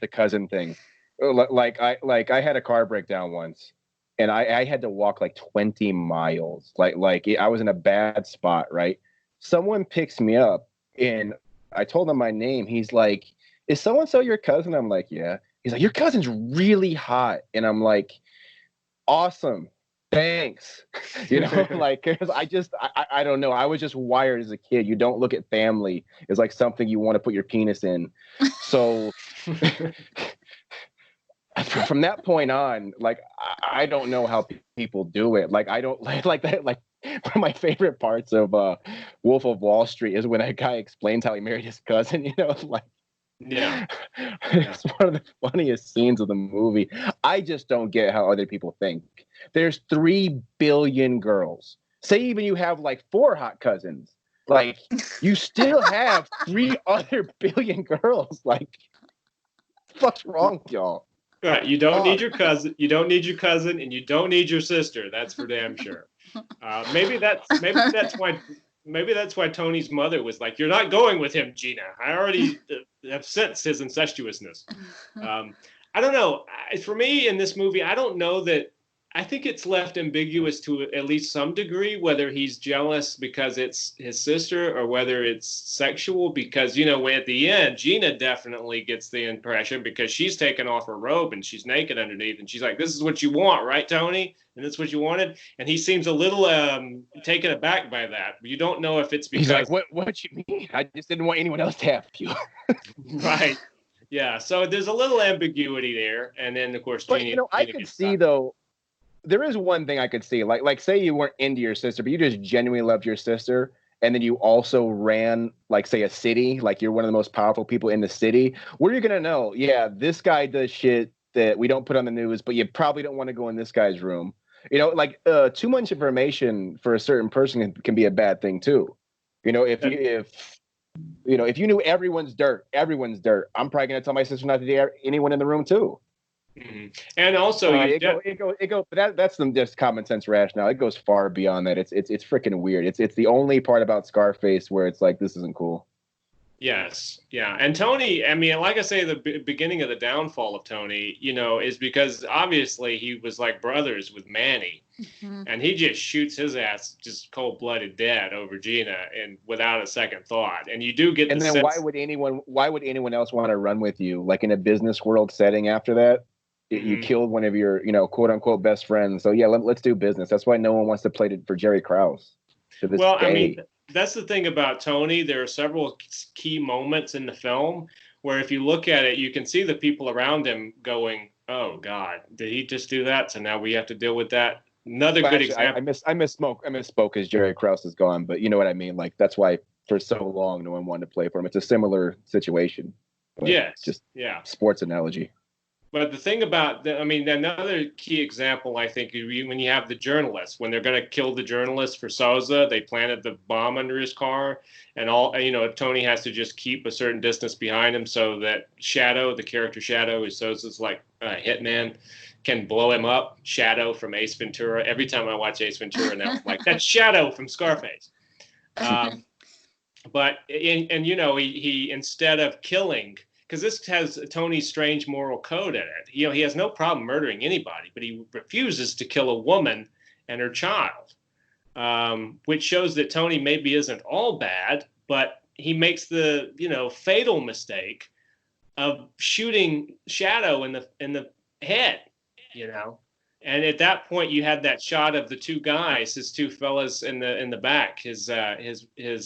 the cousin thing. Like I had a car breakdown once, and I had to walk like 20 miles. Like I was in a bad spot. Right, someone picks me up, and I told him my name. He's like, "Is so and so your cousin?" I'm like, "Yeah." He's like, "Your cousin's really hot," and I'm like, "Awesome. Thanks." Like, cause I don't know. I was just wired as a kid. You don't look at family as like something you want to put your penis in. So from that point on, like, I don't know how people do it. Like, I don't like that. Like, one of my favorite parts of Wolf of Wall Street is when a guy explains how he married his cousin, like, yeah. It's one of the funniest scenes of the movie. I just don't get how other people think. There's 3 billion girls. Say even you have like 4 hot cousins. Like, you still have 3 other billion girls. Like, what's wrong with y'all? Right. You don't need your cousin. You don't need your cousin, and you don't need your sister. That's for damn sure. Maybe that's why Tony's mother was like, "You're not going with him, Jeana. I already have sensed his incestuousness." I don't know. For me, in this movie, I don't know that. I think it's left ambiguous to at least some degree whether he's jealous because it's his sister or whether it's sexual. Because, you know, at the end, Jeana definitely gets the impression because she's taken off her robe and she's naked underneath. And she's like, "This is what you want, right, Tony? And that's what you wanted?" And he seems a little taken aback by that. You don't know if it's because... He's like, what you mean? I just didn't want anyone else to have you. Right. Yeah. So there's a little ambiguity there. And then, of course, but, I could see, though, there is one thing I could see, like say you weren't into your sister, but you just genuinely loved your sister, and then you also ran, like, say, a city, like you're one of the most powerful people in the city. What are you gonna know? Yeah, this guy does shit that we don't put on the news, but you probably don't want to go in this guy's room. Like too much information for a certain person can be a bad thing too. If you knew everyone's dirt, I'm probably gonna tell my sister not to date anyone in the room too. Mm-hmm. And also, that's some just common sense rationale. It goes far beyond that. It's freaking weird. It's the only part about Scarface where it's like, this isn't cool. Yes, yeah. And Tony, I mean, like I say, the beginning of the downfall of Tony, is because obviously he was like brothers with Manny, and he just shoots his ass just cold-blooded dead over Jeana and without a second thought. And you do get and then sense... why would anyone else want to run with you, like in a business world setting after that? You killed one of your, quote unquote best friends. So yeah, let's do business. That's why no one wants to play for Jerry Krause to this day. I mean, that's the thing about Tony. There are several key moments in the film where if you look at it, you can see the people around him going, "Oh God, did he just do that? So now we have to deal with that." Another good example. I misspoke as Jerry Krause is gone, but you know what I mean. Like, that's why for so long no one wanted to play for him. It's a similar situation. Sports analogy. But the thing about another key example, I think, when you have the journalist, when they're going to kill the journalist for Sousa, they planted the bomb under his car, and Tony has to just keep a certain distance behind him so that Shadow, the character Shadow, is Sousa's like hitman, can blow him up. Shadow from Ace Ventura. Every time I watch Ace Ventura now, I'm like, that's Shadow from Scarface. But he instead of killing. Because this has Tony's strange moral code in it. He has no problem murdering anybody, but he refuses to kill a woman and her child, which shows that Tony maybe isn't all bad, but he makes the fatal mistake of shooting Shadow in the head, And at that point, you had that shot of the two guys, his two fellas in the back, his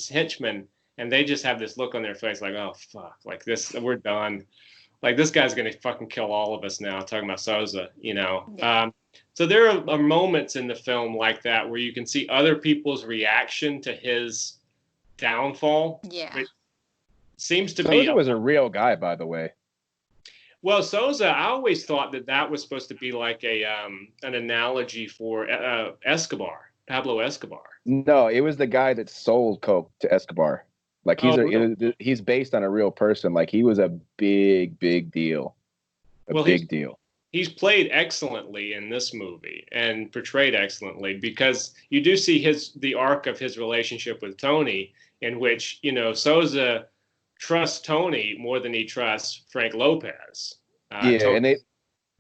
henchmen. And they just have this look on their face like, "Oh, fuck, like this, we're done. Like, this guy's going to fucking kill all of us now," talking about Sousa, Yeah. So there are moments in the film like that where you can see other people's reaction to his downfall. Yeah. It seems to be... Sousa was a real guy, by the way. Well, Sousa, I always thought that was supposed to be like an analogy for Pablo Escobar. No, it was the guy that sold coke to Escobar. Like, he's based on a real person. Like, he was a big deal. Big deal. He's played excellently in this movie and portrayed excellently because you do see the arc of his relationship with Tony, in which, Sousa trusts Tony more than he trusts Frank Lopez.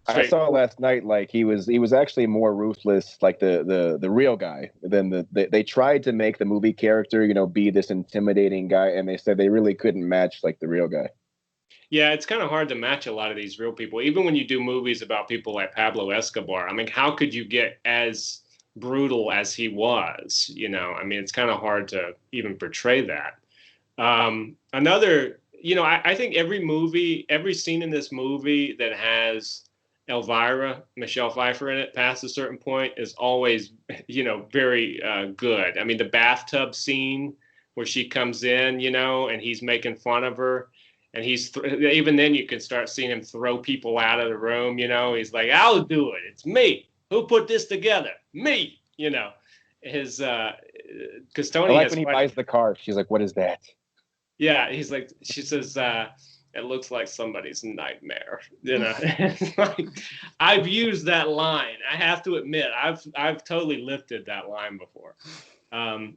I saw last night, like, he was actually more ruthless, like the real guy, than they tried to make the movie character, be this intimidating guy, and they said they really couldn't match like the real guy. Yeah, it's kind of hard to match a lot of these real people, even when you do movies about people like Pablo Escobar. I mean, how could you get as brutal as he was? It's kind of hard to even portray that. I think every scene in this movie that has Elvira, Michelle Pfeiffer in it, past a certain point is always, very good. I mean, the bathtub scene where she comes in, and he's making fun of her, and even then you can start seeing him throw people out of the room. He's like, "I'll do it. It's me. Who put this together? Me." Because Tony. I like when he buys the car. She's like, "What is that?" Yeah, he's like, she says, it looks like somebody's nightmare. You know, it's like, I've used that line. I have to admit, I've totally lifted that line before.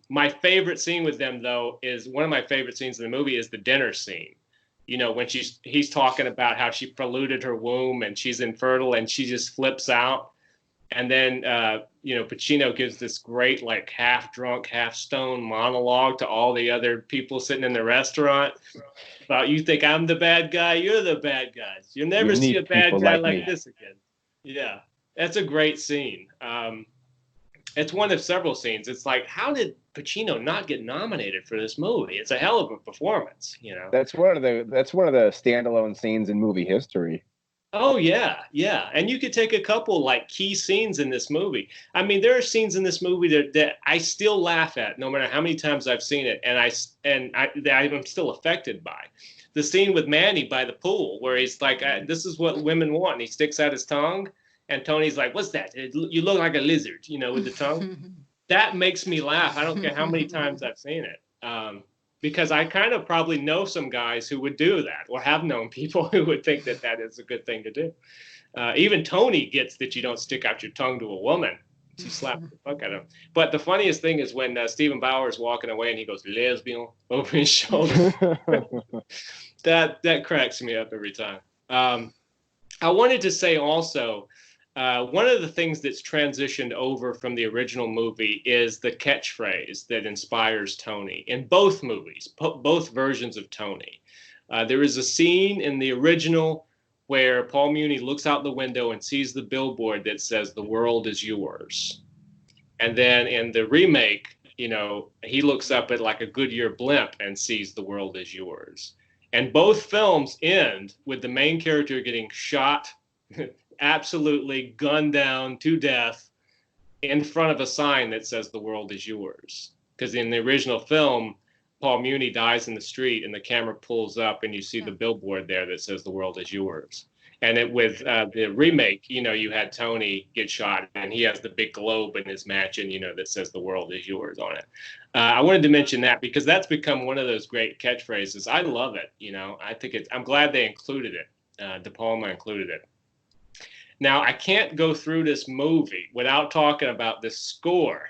My favorite scene with them, though, is one of my favorite scenes in the movie is the dinner scene. You know, when he's talking about how she polluted her womb and she's infertile and she just flips out. And then, you know, Pacino gives this great, like, half drunk, half stoned monologue to all the other people sitting in the restaurant about, you think I'm the bad guy? You're the bad guys. You'll never see a bad guy like this again. Yeah, that's a great scene. It's one of several scenes. It's like, how did Pacino not get nominated for this movie? It's a hell of a performance, you know. That's one of the standalone scenes in movie history. Oh yeah, yeah. And you could take a couple like key scenes in this movie. I mean, there are scenes in this movie that I still laugh at, no matter how many times I've seen it, and I'm still affected by. The scene with Manny by the pool, where he's like, "This is what women want," and he sticks out his tongue. And Tony's like, "What's that? You look like a lizard," you know, with the tongue. That makes me laugh. I don't care how many times I've seen it. Because I kind of probably know some guys who would do that, or have known people who would think that that is a good thing to do. Even Tony gets that you don't stick out your tongue to a woman. She slapped the fuck out of him. But the funniest thing is when Stephen Bauer's walking away and he goes, "Lesbian," over his shoulder. That cracks me up every time. I wanted to say also, one of the things that's transitioned over from the original movie is the catchphrase that inspires Tony in both movies, both versions of Tony. There is a scene in the original where Paul Muni looks out the window and sees the billboard that says, "The world is yours." And then in the remake, you know, he looks up at like a Goodyear blimp and sees, "The world is yours." And both films end with the main character getting shot, absolutely gunned down to death in front of a sign that says, "The world is yours." Because in the original film, Paul Muni dies in the street and the camera pulls up and you see the billboard there that says, "The world is yours." And with the remake, you know, you had Tony get shot and he has the big globe in his mansion, you know, that says, "The world is yours" on it. I wanted to mention that because that's become one of those great catchphrases. I love it. You know, I'm glad they included it. De Palma included it. Now, I can't go through this movie without talking about the score.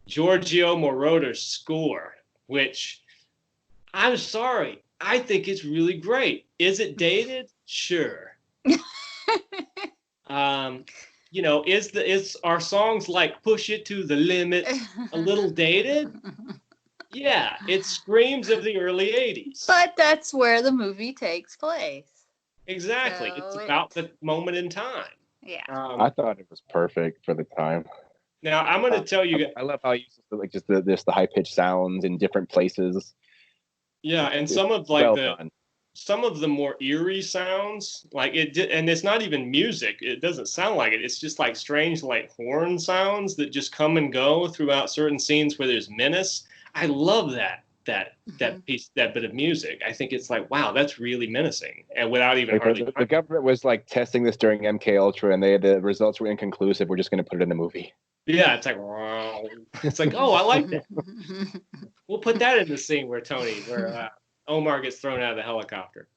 Giorgio Moroder's score, which, I'm sorry, I think it's really great. Is it dated? Sure. You know, is our songs like "Push It to the Limit" a little dated? Yeah, it screams of the early 80s. But that's where the movie takes place. Exactly. So it's about the moment in time. Yeah. I thought it was perfect for the time. Now, I'm going to tell you. I love how you used to, like, just the high-pitched sounds in different places. Yeah, and some of some of the more eerie sounds, like and it's not even music. It doesn't sound like it. It's just like strange, like horn sounds that just come and go throughout certain scenes where there's menace. I love that bit of music. I think it's like, wow, that's really menacing, and without even the government was like testing this during MK Ultra, and the results were inconclusive. We're just going to put it in the movie. Yeah, it's like, wow. It's like, oh, I like that. We'll put that in the scene where Omar gets thrown out of the helicopter.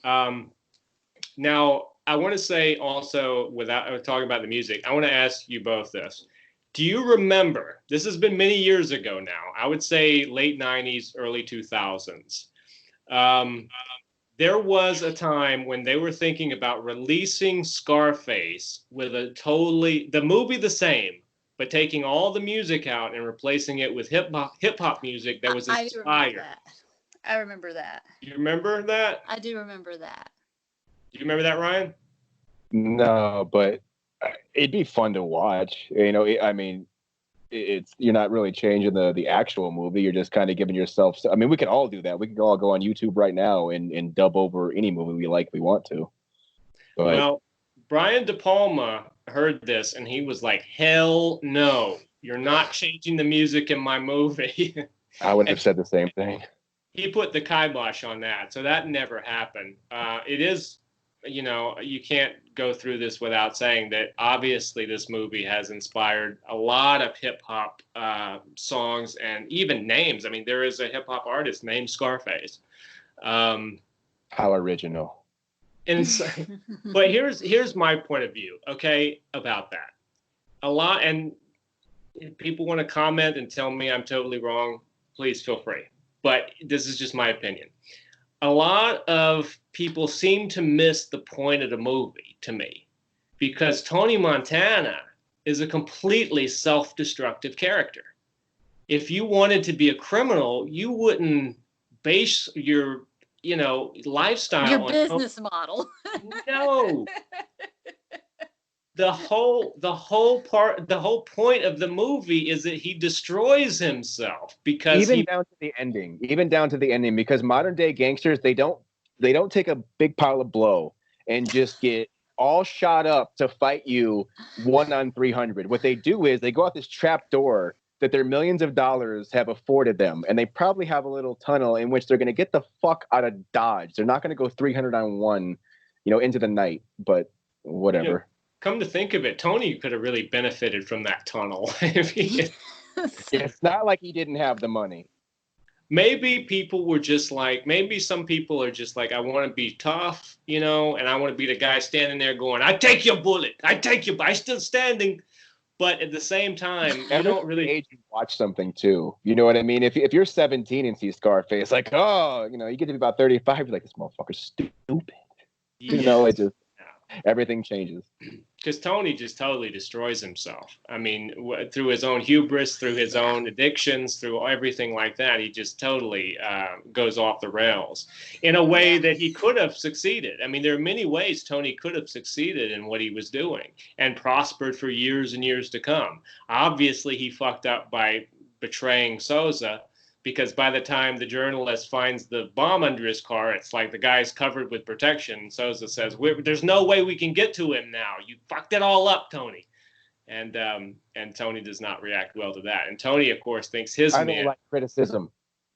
Now, I want to say also, without talking about the music, I want to ask you both this. Do you remember, this has been many years ago now, I would say late 90s, early 2000s. There was a time when they were thinking about releasing Scarface with the movie the same, but taking all the music out and replacing it with hip hop music that was inspired. I remember that. You remember that? I do remember that. Do you remember that, Ryan? No, but it'd be fun to watch. You know, I mean, you're not really changing the actual movie. You're just kind of giving yourself. I mean, we can all do that. We can all go on YouTube right now and dub over any movie we want to. But, well, Brian De Palma heard this and he was like, "Hell no, you're not changing the music in my movie." I would have said the same thing. He put the kibosh on that, so that never happened. It is, you know, you can't go through this without saying that obviously this movie has inspired a lot of hip hop songs and even names. I mean, there is a hip hop artist named Scarface. How original. And so, but here's my point of view, okay, about that. A lot, and if people want to comment and tell me I'm totally wrong, please feel free. But this is just my opinion. A lot of people seem to miss the point of the movie to me, because Tony Montana is a completely self-destructive character. If you wanted to be a criminal, you wouldn't base your, lifestyle your on business model. No. The whole point of the movie is that he destroys himself because even down to the ending, because modern day gangsters, they don't take a big pile of blow and just get all shot up to fight you 1 on 300. What they do is they go out this trap door that their millions of dollars have afforded them, and they probably have a little tunnel in which they're going to get the fuck out of Dodge. They're not going to go 300 on 1, into the night, but whatever. Come to think of it, Tony could have really benefited from that tunnel. It's not like he didn't have the money. Maybe some people are just like, I want to be tough, and I want to be the guy standing there going, I take your bullet. I take your, I still standing. But at the same time, you don't really age you watch something too. You know what I mean? If you're 17 and see Scarface, like, you get to be about 35, you're like, this motherfucker's stupid. Yes. It just everything changes. Because Tony just totally destroys himself. I mean, through his own hubris, through his own addictions, through everything like that, he just totally goes off the rails in a way that he could have succeeded. I mean, there are many ways Tony could have succeeded in what he was doing and prospered for years and years to come. Obviously, he fucked up by betraying Souza, because by the time the journalist finds the bomb under his car, it's like the guy's covered with protection. Souza says, there's no way we can get to him now. You fucked it all up, Tony. And Tony does not react well to that. And Tony, of course, thinks I don't like criticism.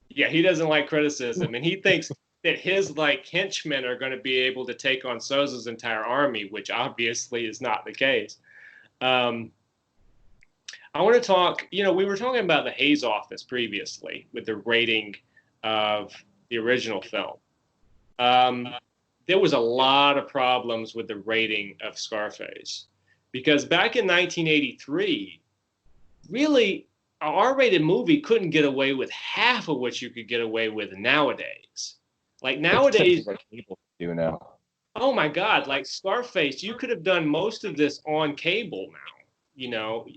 Yeah, he doesn't like criticism. And he thinks that his henchmen are going to be able to take on Souza's entire army, which obviously is not the case. I want to talk, we were talking about the Hayes office previously with the rating of the original film. There was a lot of problems with the rating of Scarface, because back in 1983, really, an R-rated movie couldn't get away with half of what you could get away with nowadays. Like nowadays, people do now. Oh my God, like Scarface, you could have done most of this on cable now.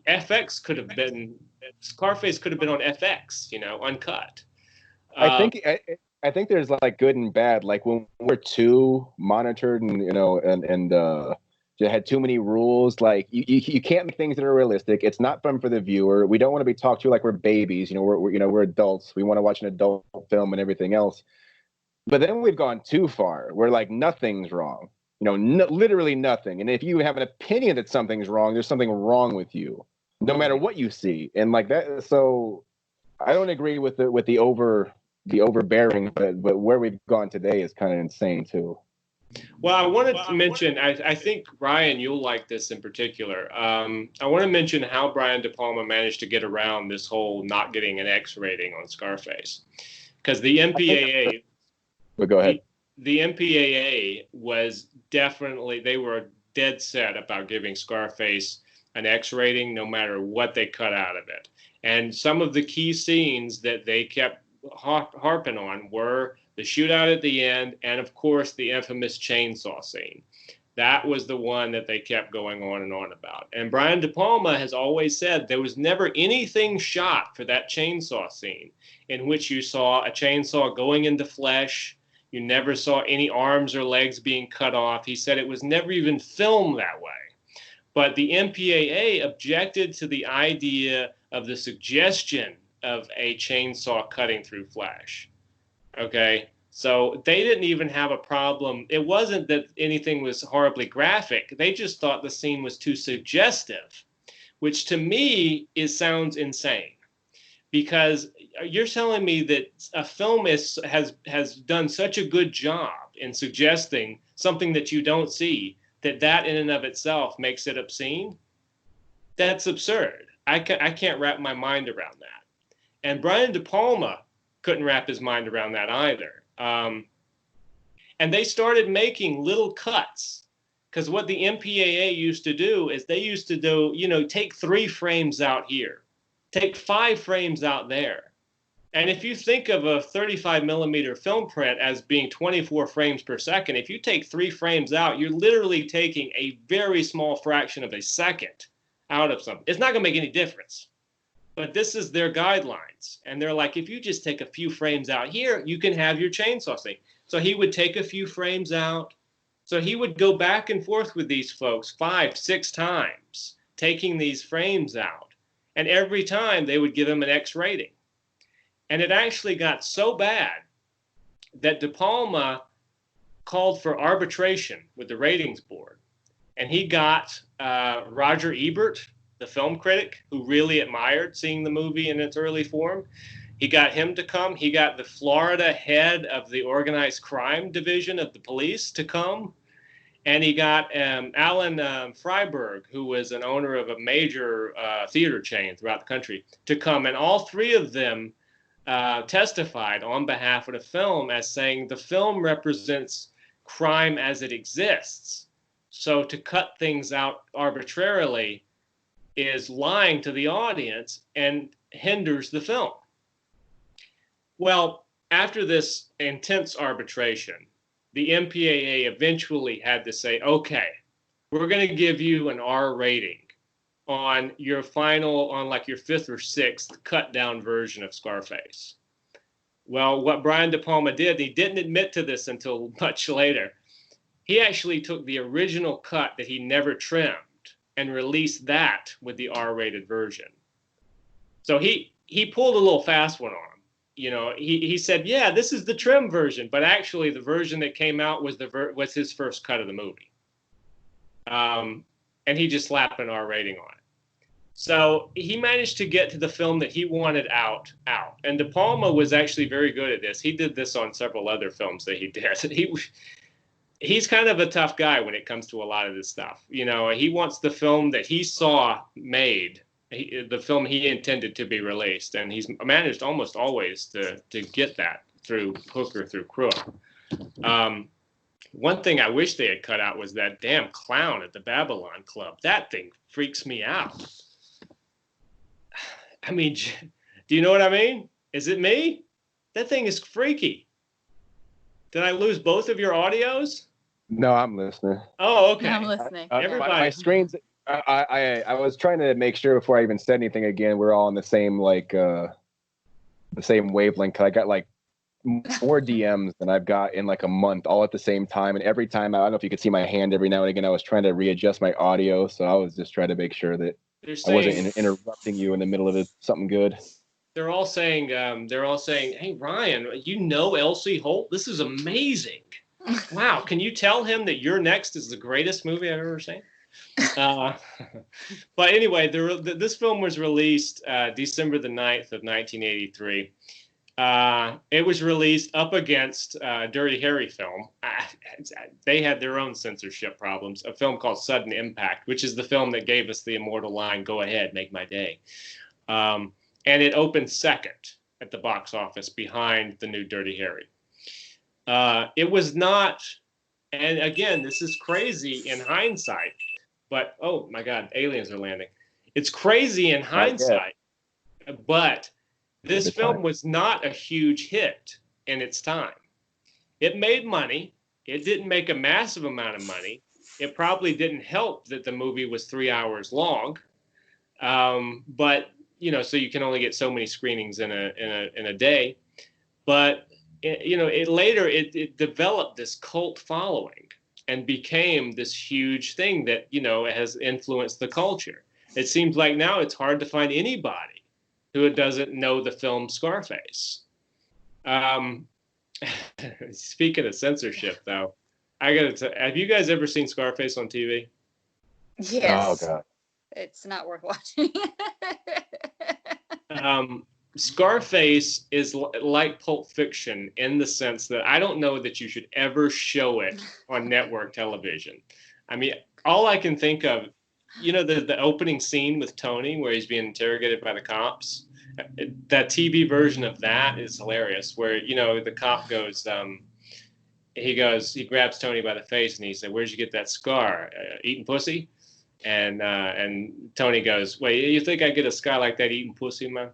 FX could have been, Scarface could have been on FX, uncut. I think there's good and bad. Like when we're too monitored and you had too many rules. Like you can't make things that are realistic. It's not fun for the viewer. We don't want to be talked to like we're babies. We're adults. We want to watch an adult film and everything else. But then we've gone too far. We're like, nothing's wrong. Literally nothing. And if you have an opinion that something's wrong, there's something wrong with you, no matter what you see. And like that, so I don't agree with the overbearing, but where we've gone today is kind of insane too. Well, I wanted to mention, I think, Ryan, you'll like this in particular. I want to mention how Brian De Palma managed to get around this whole not getting an X rating on Scarface. Because the MPAA... But go ahead. The MPAA was definitely, they were dead set about giving Scarface an X rating no matter what they cut out of it. And some of the key scenes that they kept harping on were the shootout at the end and, of course, the infamous chainsaw scene. That was the one that they kept going on and on about. And Brian De Palma has always said there was never anything shot for that chainsaw scene in which you saw a chainsaw going into flesh. You never saw any arms or legs being cut off. He said it was never even filmed that way. But the MPAA objected to the idea of the suggestion of a chainsaw cutting through flesh. Okay, so they didn't even have a problem. It wasn't that anything was horribly graphic. They just thought the scene was too suggestive, which to me sounds insane. Because you're telling me that a film has done such a good job in suggesting something that you don't see, that in and of itself makes it obscene? That's absurd. I can't wrap my mind around that. And Brian De Palma couldn't wrap his mind around that either. And And they started making little cuts, because what the MPAA used to do is they used to do, you know, take 3 frames out here, take 5 frames out there. And if you think of a 35 millimeter film print as being 24 frames per second, if you take 3 frames out, you're literally taking a very small fraction of a second out of something. It's not going to make any difference. But this is their guidelines. And they're like, if you just take a few frames out here, you can have your chainsaw scene. So he would take a few frames out. So he would go back and forth with these folks 5, 6 times, taking these frames out. And every time they would give him an X rating. And it actually got so bad that De Palma called for arbitration with the ratings board. And he got Roger Ebert, the film critic, who really admired seeing the movie in its early form. He got him to come. He got the Florida head of the organized crime division of the police to come. And he got Alan Freiberg, who was an owner of a major theater chain throughout the country, to come. And all 3 of them testified on behalf of the film as saying the film represents crime as it exists. So to cut things out arbitrarily is lying to the audience and hinders the film. Well, after this intense arbitration, the MPAA eventually had to say, okay, we're going to give you an R rating on your final, on like your 5th or 6th cut down version of Scarface. Well, what Brian De Palma did, he didn't admit to this until much later. He actually took the original cut that he never trimmed and released that with the R-rated version. So he pulled a little fast one on him. You know, he said, yeah, this is the trim version, but actually the version that came out was was his first cut of the movie. And he just slapped an R rating on it. So he managed to get to the film that he wanted out. And De Palma was actually very good at this. He did this on several other films that he did. He's kind of a tough guy when it comes to a lot of this stuff. You know, he wants the film that he saw made, the film he intended to be released. And he's managed almost always to get that through hook or through crook. One thing I wish they had cut out was that damn clown at the Babylon Club. That thing freaks me out. I mean, do you know what I mean? Is it me? That thing is freaky. Did I lose both of your audios? No, I'm listening. Oh, okay. I'm listening. Everybody. My screens. I was trying to make sure before I even said anything again, we're all on the same the same wavelength. I got like more DMs than I've got in like a month, all at the same time. And every time, I don't know if you could see my hand every now and again, I was trying to readjust my audio. So I was just trying to make sure that I wasn't interrupting you in the middle of something good. They're all saying, hey, Ryan, you know Elsie Holt? This is amazing. Wow. Can you tell him that You're Next is the greatest movie I've ever seen? But anyway, this film was released December the 9th of 1983. It was released up against Dirty Harry film. They had their own censorship problems. A film called Sudden Impact, which is the film that gave us the immortal line, "Go ahead, make my day." And it opened second at the box office behind the new Dirty Harry. It was not, and again, this is crazy in hindsight, but oh my God, aliens are landing. It's crazy in hindsight, but this film was not a huge hit in its time. It made money. It didn't make a massive amount of money. It probably didn't help that the movie was 3 hours long. But you know, so you can only get so many screenings in a day. But it developed this cult following and became this huge thing that, you know, has influenced the culture. It seems like now it's hard to find anybody who doesn't know the film Scarface. Speaking of censorship, though, I gotta tell, have you guys ever seen Scarface on TV? Yes. Oh God. It's not worth watching. Scarface is like Pulp Fiction in the sense that I don't know that you should ever show it on network television. I mean, all I can think of, you know, the opening scene with Tony where he's being interrogated by the cops. That TV version of that is hilarious, where, you know, the cop goes, he grabs Tony by the face and he said, "Where'd you get that scar? Eating pussy?" And Tony goes, "Wait, you think I get a scar like that eating pussy, man?"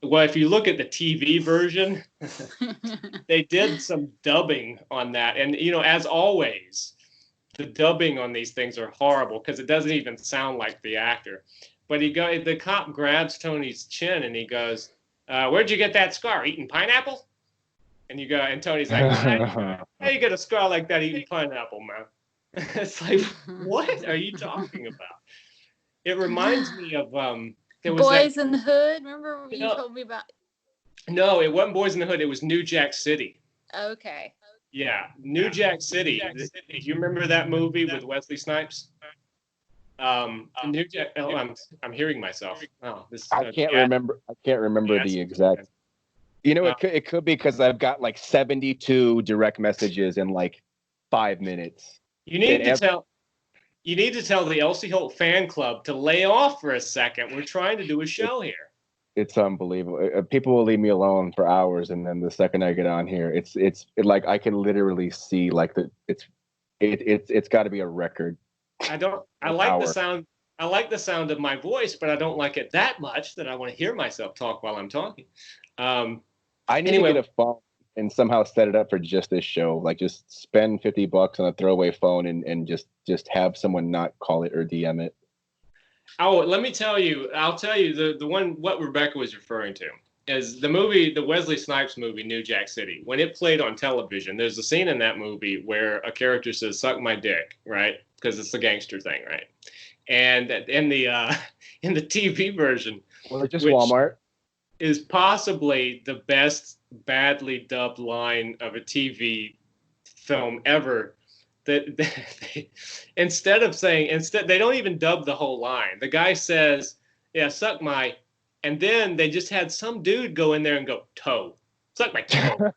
Well, if you look at the TV version, they did some dubbing on that. And, as always, the dubbing on these things are horrible because it doesn't even sound like the actor. But the cop grabs Tony's chin and he goes, "Where'd you get that scar? Eating pineapple?" And Tony's like, "How you get a scar like that eating pineapple, man?" It's like, what are you talking about? It reminds me of Boys in the Hood. Remember you told me about? No, it wasn't Boys in the Hood. It was New Jack City. Okay. Yeah, New Jack City. Do you remember that movie with Wesley Snipes? New Jack. Oh, I'm hearing myself. Oh, I can't remember the exact. It could be because I've got like 72 direct messages in like 5 minutes. You need to tell the Elsie Holt fan club to lay off for a second. We're trying to do a show here. It's unbelievable. People will leave me alone for hours, and then the second I get on here, it's like I can literally see like it's got to be a record. I like the sound of my voice, but I don't like it that much that I want to hear myself talk while I'm talking. I need to get a phone and somehow set it up for just this show. Like just spend $50 on a throwaway phone and just have someone not call it or DM it. Oh, let me tell you. I'll tell you the one what Rebecca was referring to is the movie, the Wesley Snipes movie, New Jack City. When it played on television, there's a scene in that movie where a character says, "Suck my dick," right? Because it's the gangster thing, right? And in the TV version, well, just Walmart is possibly the best badly dubbed line of a TV film ever. That instead they don't even dub the whole line. The guy says, "Yeah, suck my," and then they just had some dude go in there and go, "Toe, suck my toe."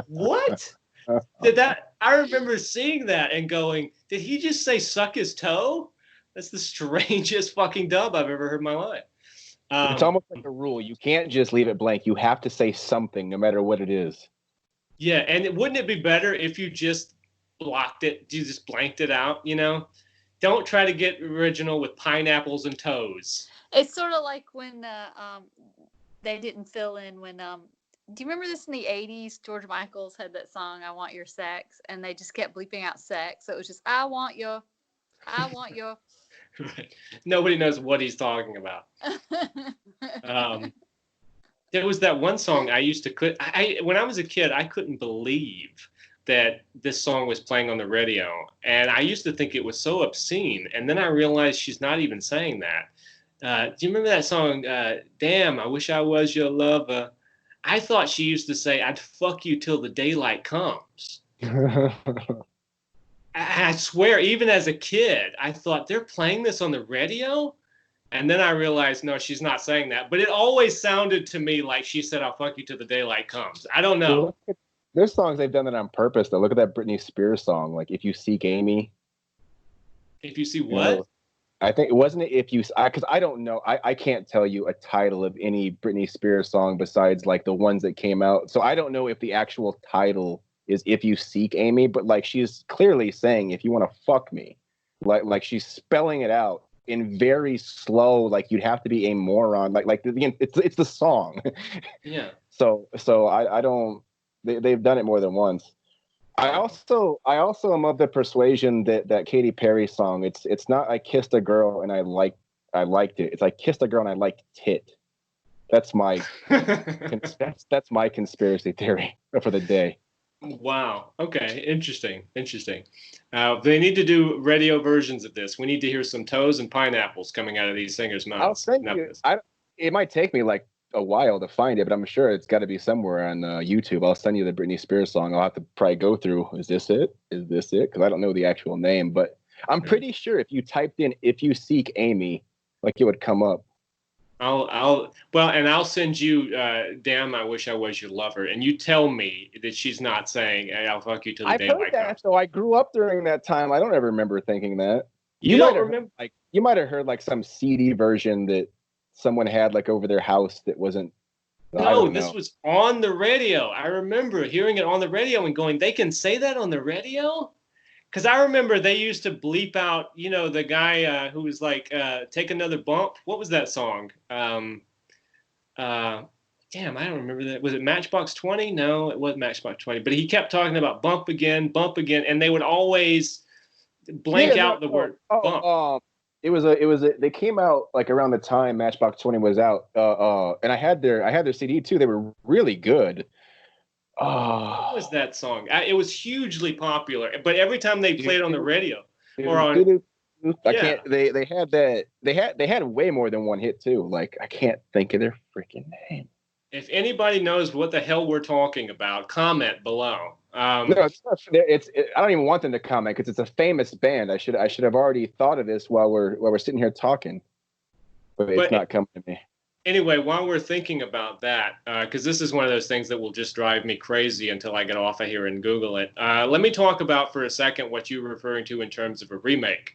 What? I remember seeing that and going, did he just say suck his toe? That's the strangest fucking dub I've ever heard in my life. It's almost like a rule. You can't just leave it blank. You have to say something, no matter what it is. Yeah, and wouldn't it be better if you just blocked it? You just blanked it out, Don't try to get original with pineapples and toes. It's sort of like when they didn't fill in when do you remember this in the 80s? George Michael's had that song, "I Want Your Sex," and they just kept bleeping out sex. So it was just, I want your. Right. Nobody knows what he's talking about. There was that one song I used to when I was a kid, I couldn't believe that this song was playing on the radio, and I used to think it was so obscene, and then I realized she's not even saying that. Do you remember that song, "Damn, I Wish I Was Your Lover"? I thought she used to say, "I'd fuck you till the daylight comes." I swear, even as a kid, I thought they're playing this on the radio. And then I realized, no, she's not saying that. But it always sounded to me like she said, "I'll fuck you till the daylight comes." I don't know. Well, there's songs they've done that on purpose, though. Look at that Britney Spears song, like "If You Seek Amy." If you see what? I think, wasn't it "If You," because I don't know. I can't tell you a title of any Britney Spears song besides like the ones that came out. So I don't know if the actual title is "If You Seek Amy," but like she's clearly saying, "If you want to fuck me," like she's spelling it out in very slow, like you'd have to be a moron. Like it's the song. Yeah. So I don't. They've done it more than once. I also am of the persuasion that Katy Perry song, it's not "I kissed a girl and I liked it." It's "I kissed a girl and I liked tit." That's my that's my conspiracy theory for the day. Wow. Okay. Interesting. They need to do radio versions of this. We need to hear some toes and pineapples coming out of these singers' mouths. I'll send you. It might take me like a while to find it, but I'm sure it's got to be somewhere on YouTube. I'll send you the Britney Spears song. I'll have to probably go through. Is this it? Because I don't know the actual name, but I'm pretty sure if you typed in "If You Seek Amy," like it would come up. I'll send you "Damn, I Wish I Was Your Lover," and you tell me that she's not saying, "Hey, I'll fuck you till the daylight comes." So I grew up during that time. I don't ever remember thinking that. You don't remember? You might have heard like some CD version that someone had like over their house that wasn't No, this was on the radio. I remember hearing it on the radio and going, they can say that on the radio? Because I remember they used to bleep out, you know, the guy who was like, take another bump. What was that song? Damn, I don't remember that. Was it Matchbox 20? No, it wasn't Matchbox 20. But he kept talking about bump again, and they would always blank out the word bump. They came out like around the time Matchbox 20 was out. And I had their CD too. They were really good. What was that song? It was hugely popular, but every time they played it on the radio or on, they had way more than one hit too. Like I can't think of their freaking name. If anybody knows what the hell we're talking about, comment below. No, I don't even want them to comment because it's a famous band. I should have already thought of this while we're sitting here talking, but it's not coming to me. Anyway, while we're thinking about that, because this is one of those things that will just drive me crazy until I get off of here and Google it. Let me talk about for a second what you were referring to in terms of a remake.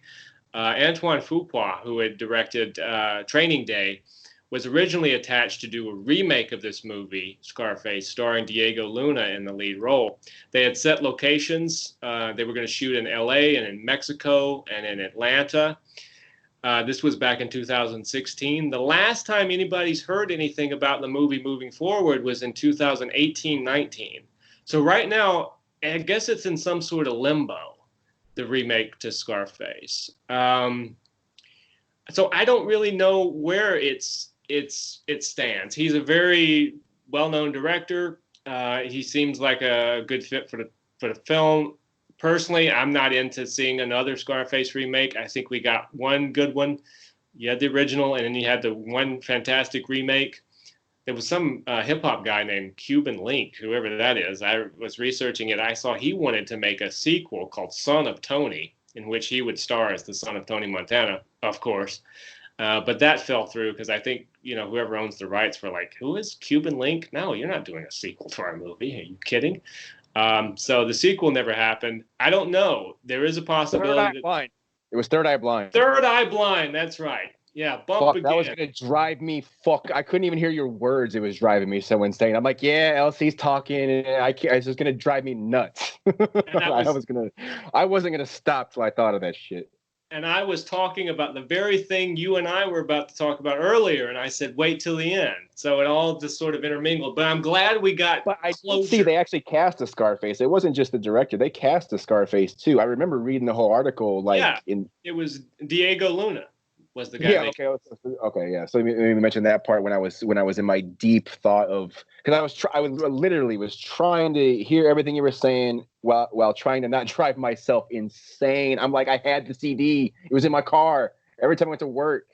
Antoine Fuqua, who had directed Training Day, was originally attached to do a remake of this movie, Scarface, starring Diego Luna in the lead role. They had set locations. They were going to shoot in LA and in Mexico and in Atlanta. This was back in 2016. The last time anybody's heard anything about the movie moving forward was in 2018-19. So right now, I guess it's in some sort of limbo, the remake to Scarface. So I don't really know where it stands. He's a very well-known director. He seems like a good fit for the film. Personally, I'm not into seeing another Scarface remake. I think we got one good one. You had the original, and then you had the one fantastic remake. There was some hip-hop guy named Cuban Link, whoever that is. I was researching it. I saw he wanted to make a sequel called Son of Tony, in which he would star as the son of Tony Montana, of course. But that fell through because I think, you know, whoever owns the rights were like, who is Cuban Link? No, you're not doing a sequel to our movie. Are you kidding? So the sequel never happened. I don't know. There is a possibility. Third Eye Blind. It was Third Eye Blind. Third Eye Blind. That's right. Yeah. Bump again. That was going to drive me. I couldn't even hear your words. It was driving me so insane. I'm like, yeah, LC's talking. And it's just going to drive me nuts. I wasn't going to stop till I thought of that shit. And I was talking about the very thing you and I were about to talk about earlier, and I said, wait till the end. So it all just sort of intermingled. But I'm glad we got closure. See, they actually cast a Scarface. It wasn't just the director. They cast a Scarface, too. I remember reading the whole article. It was Diego Luna was the guy. Yeah, okay, yeah. So let me mention that part when I was in my deep thought of, because I was literally trying to hear everything you were saying while trying to not drive myself insane. I'm like, I had the CD. It was in my car every time I went to work.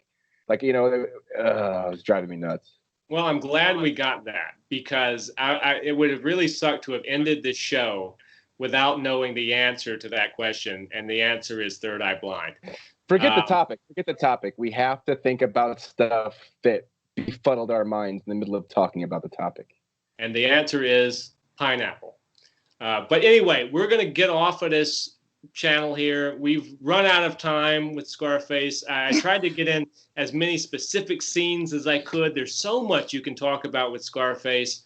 Like, you know, it was driving me nuts. Well, I'm glad we got that because it would have really sucked to have ended this show without knowing the answer to that question, and the answer is Third Eye Blind. Forget the topic. We have to think about stuff that befuddled our minds in the middle of talking about the topic. And the answer is pineapple. But anyway, we're going to get off of this channel here. We've run out of time with Scarface. I tried to get in as many specific scenes as I could. There's so much you can talk about with Scarface.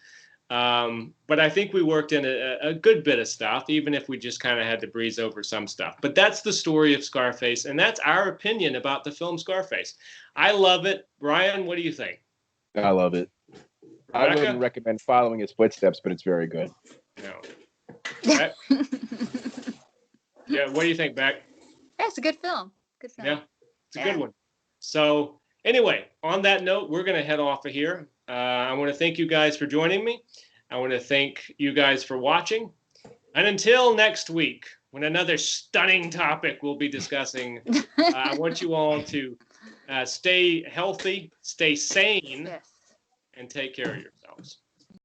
But I think we worked in a good bit of stuff, even if we just kind of had to breeze over some stuff. But that's the story of Scarface, and that's our opinion about the film Scarface. I love it. Brian, what do you think? I love it. Rebecca? I wouldn't recommend following his footsteps, but it's very good. No. Yeah, what do you think, Beck? Yeah, it's a good film. Good film. Yeah, it's a good one. So anyway, on that note, we're going to head off of here. I want to thank you guys for joining me. I want to thank you guys for watching. And until next week, when another stunning topic we'll be discussing, I want you all to stay healthy, stay sane, and take care of yourselves.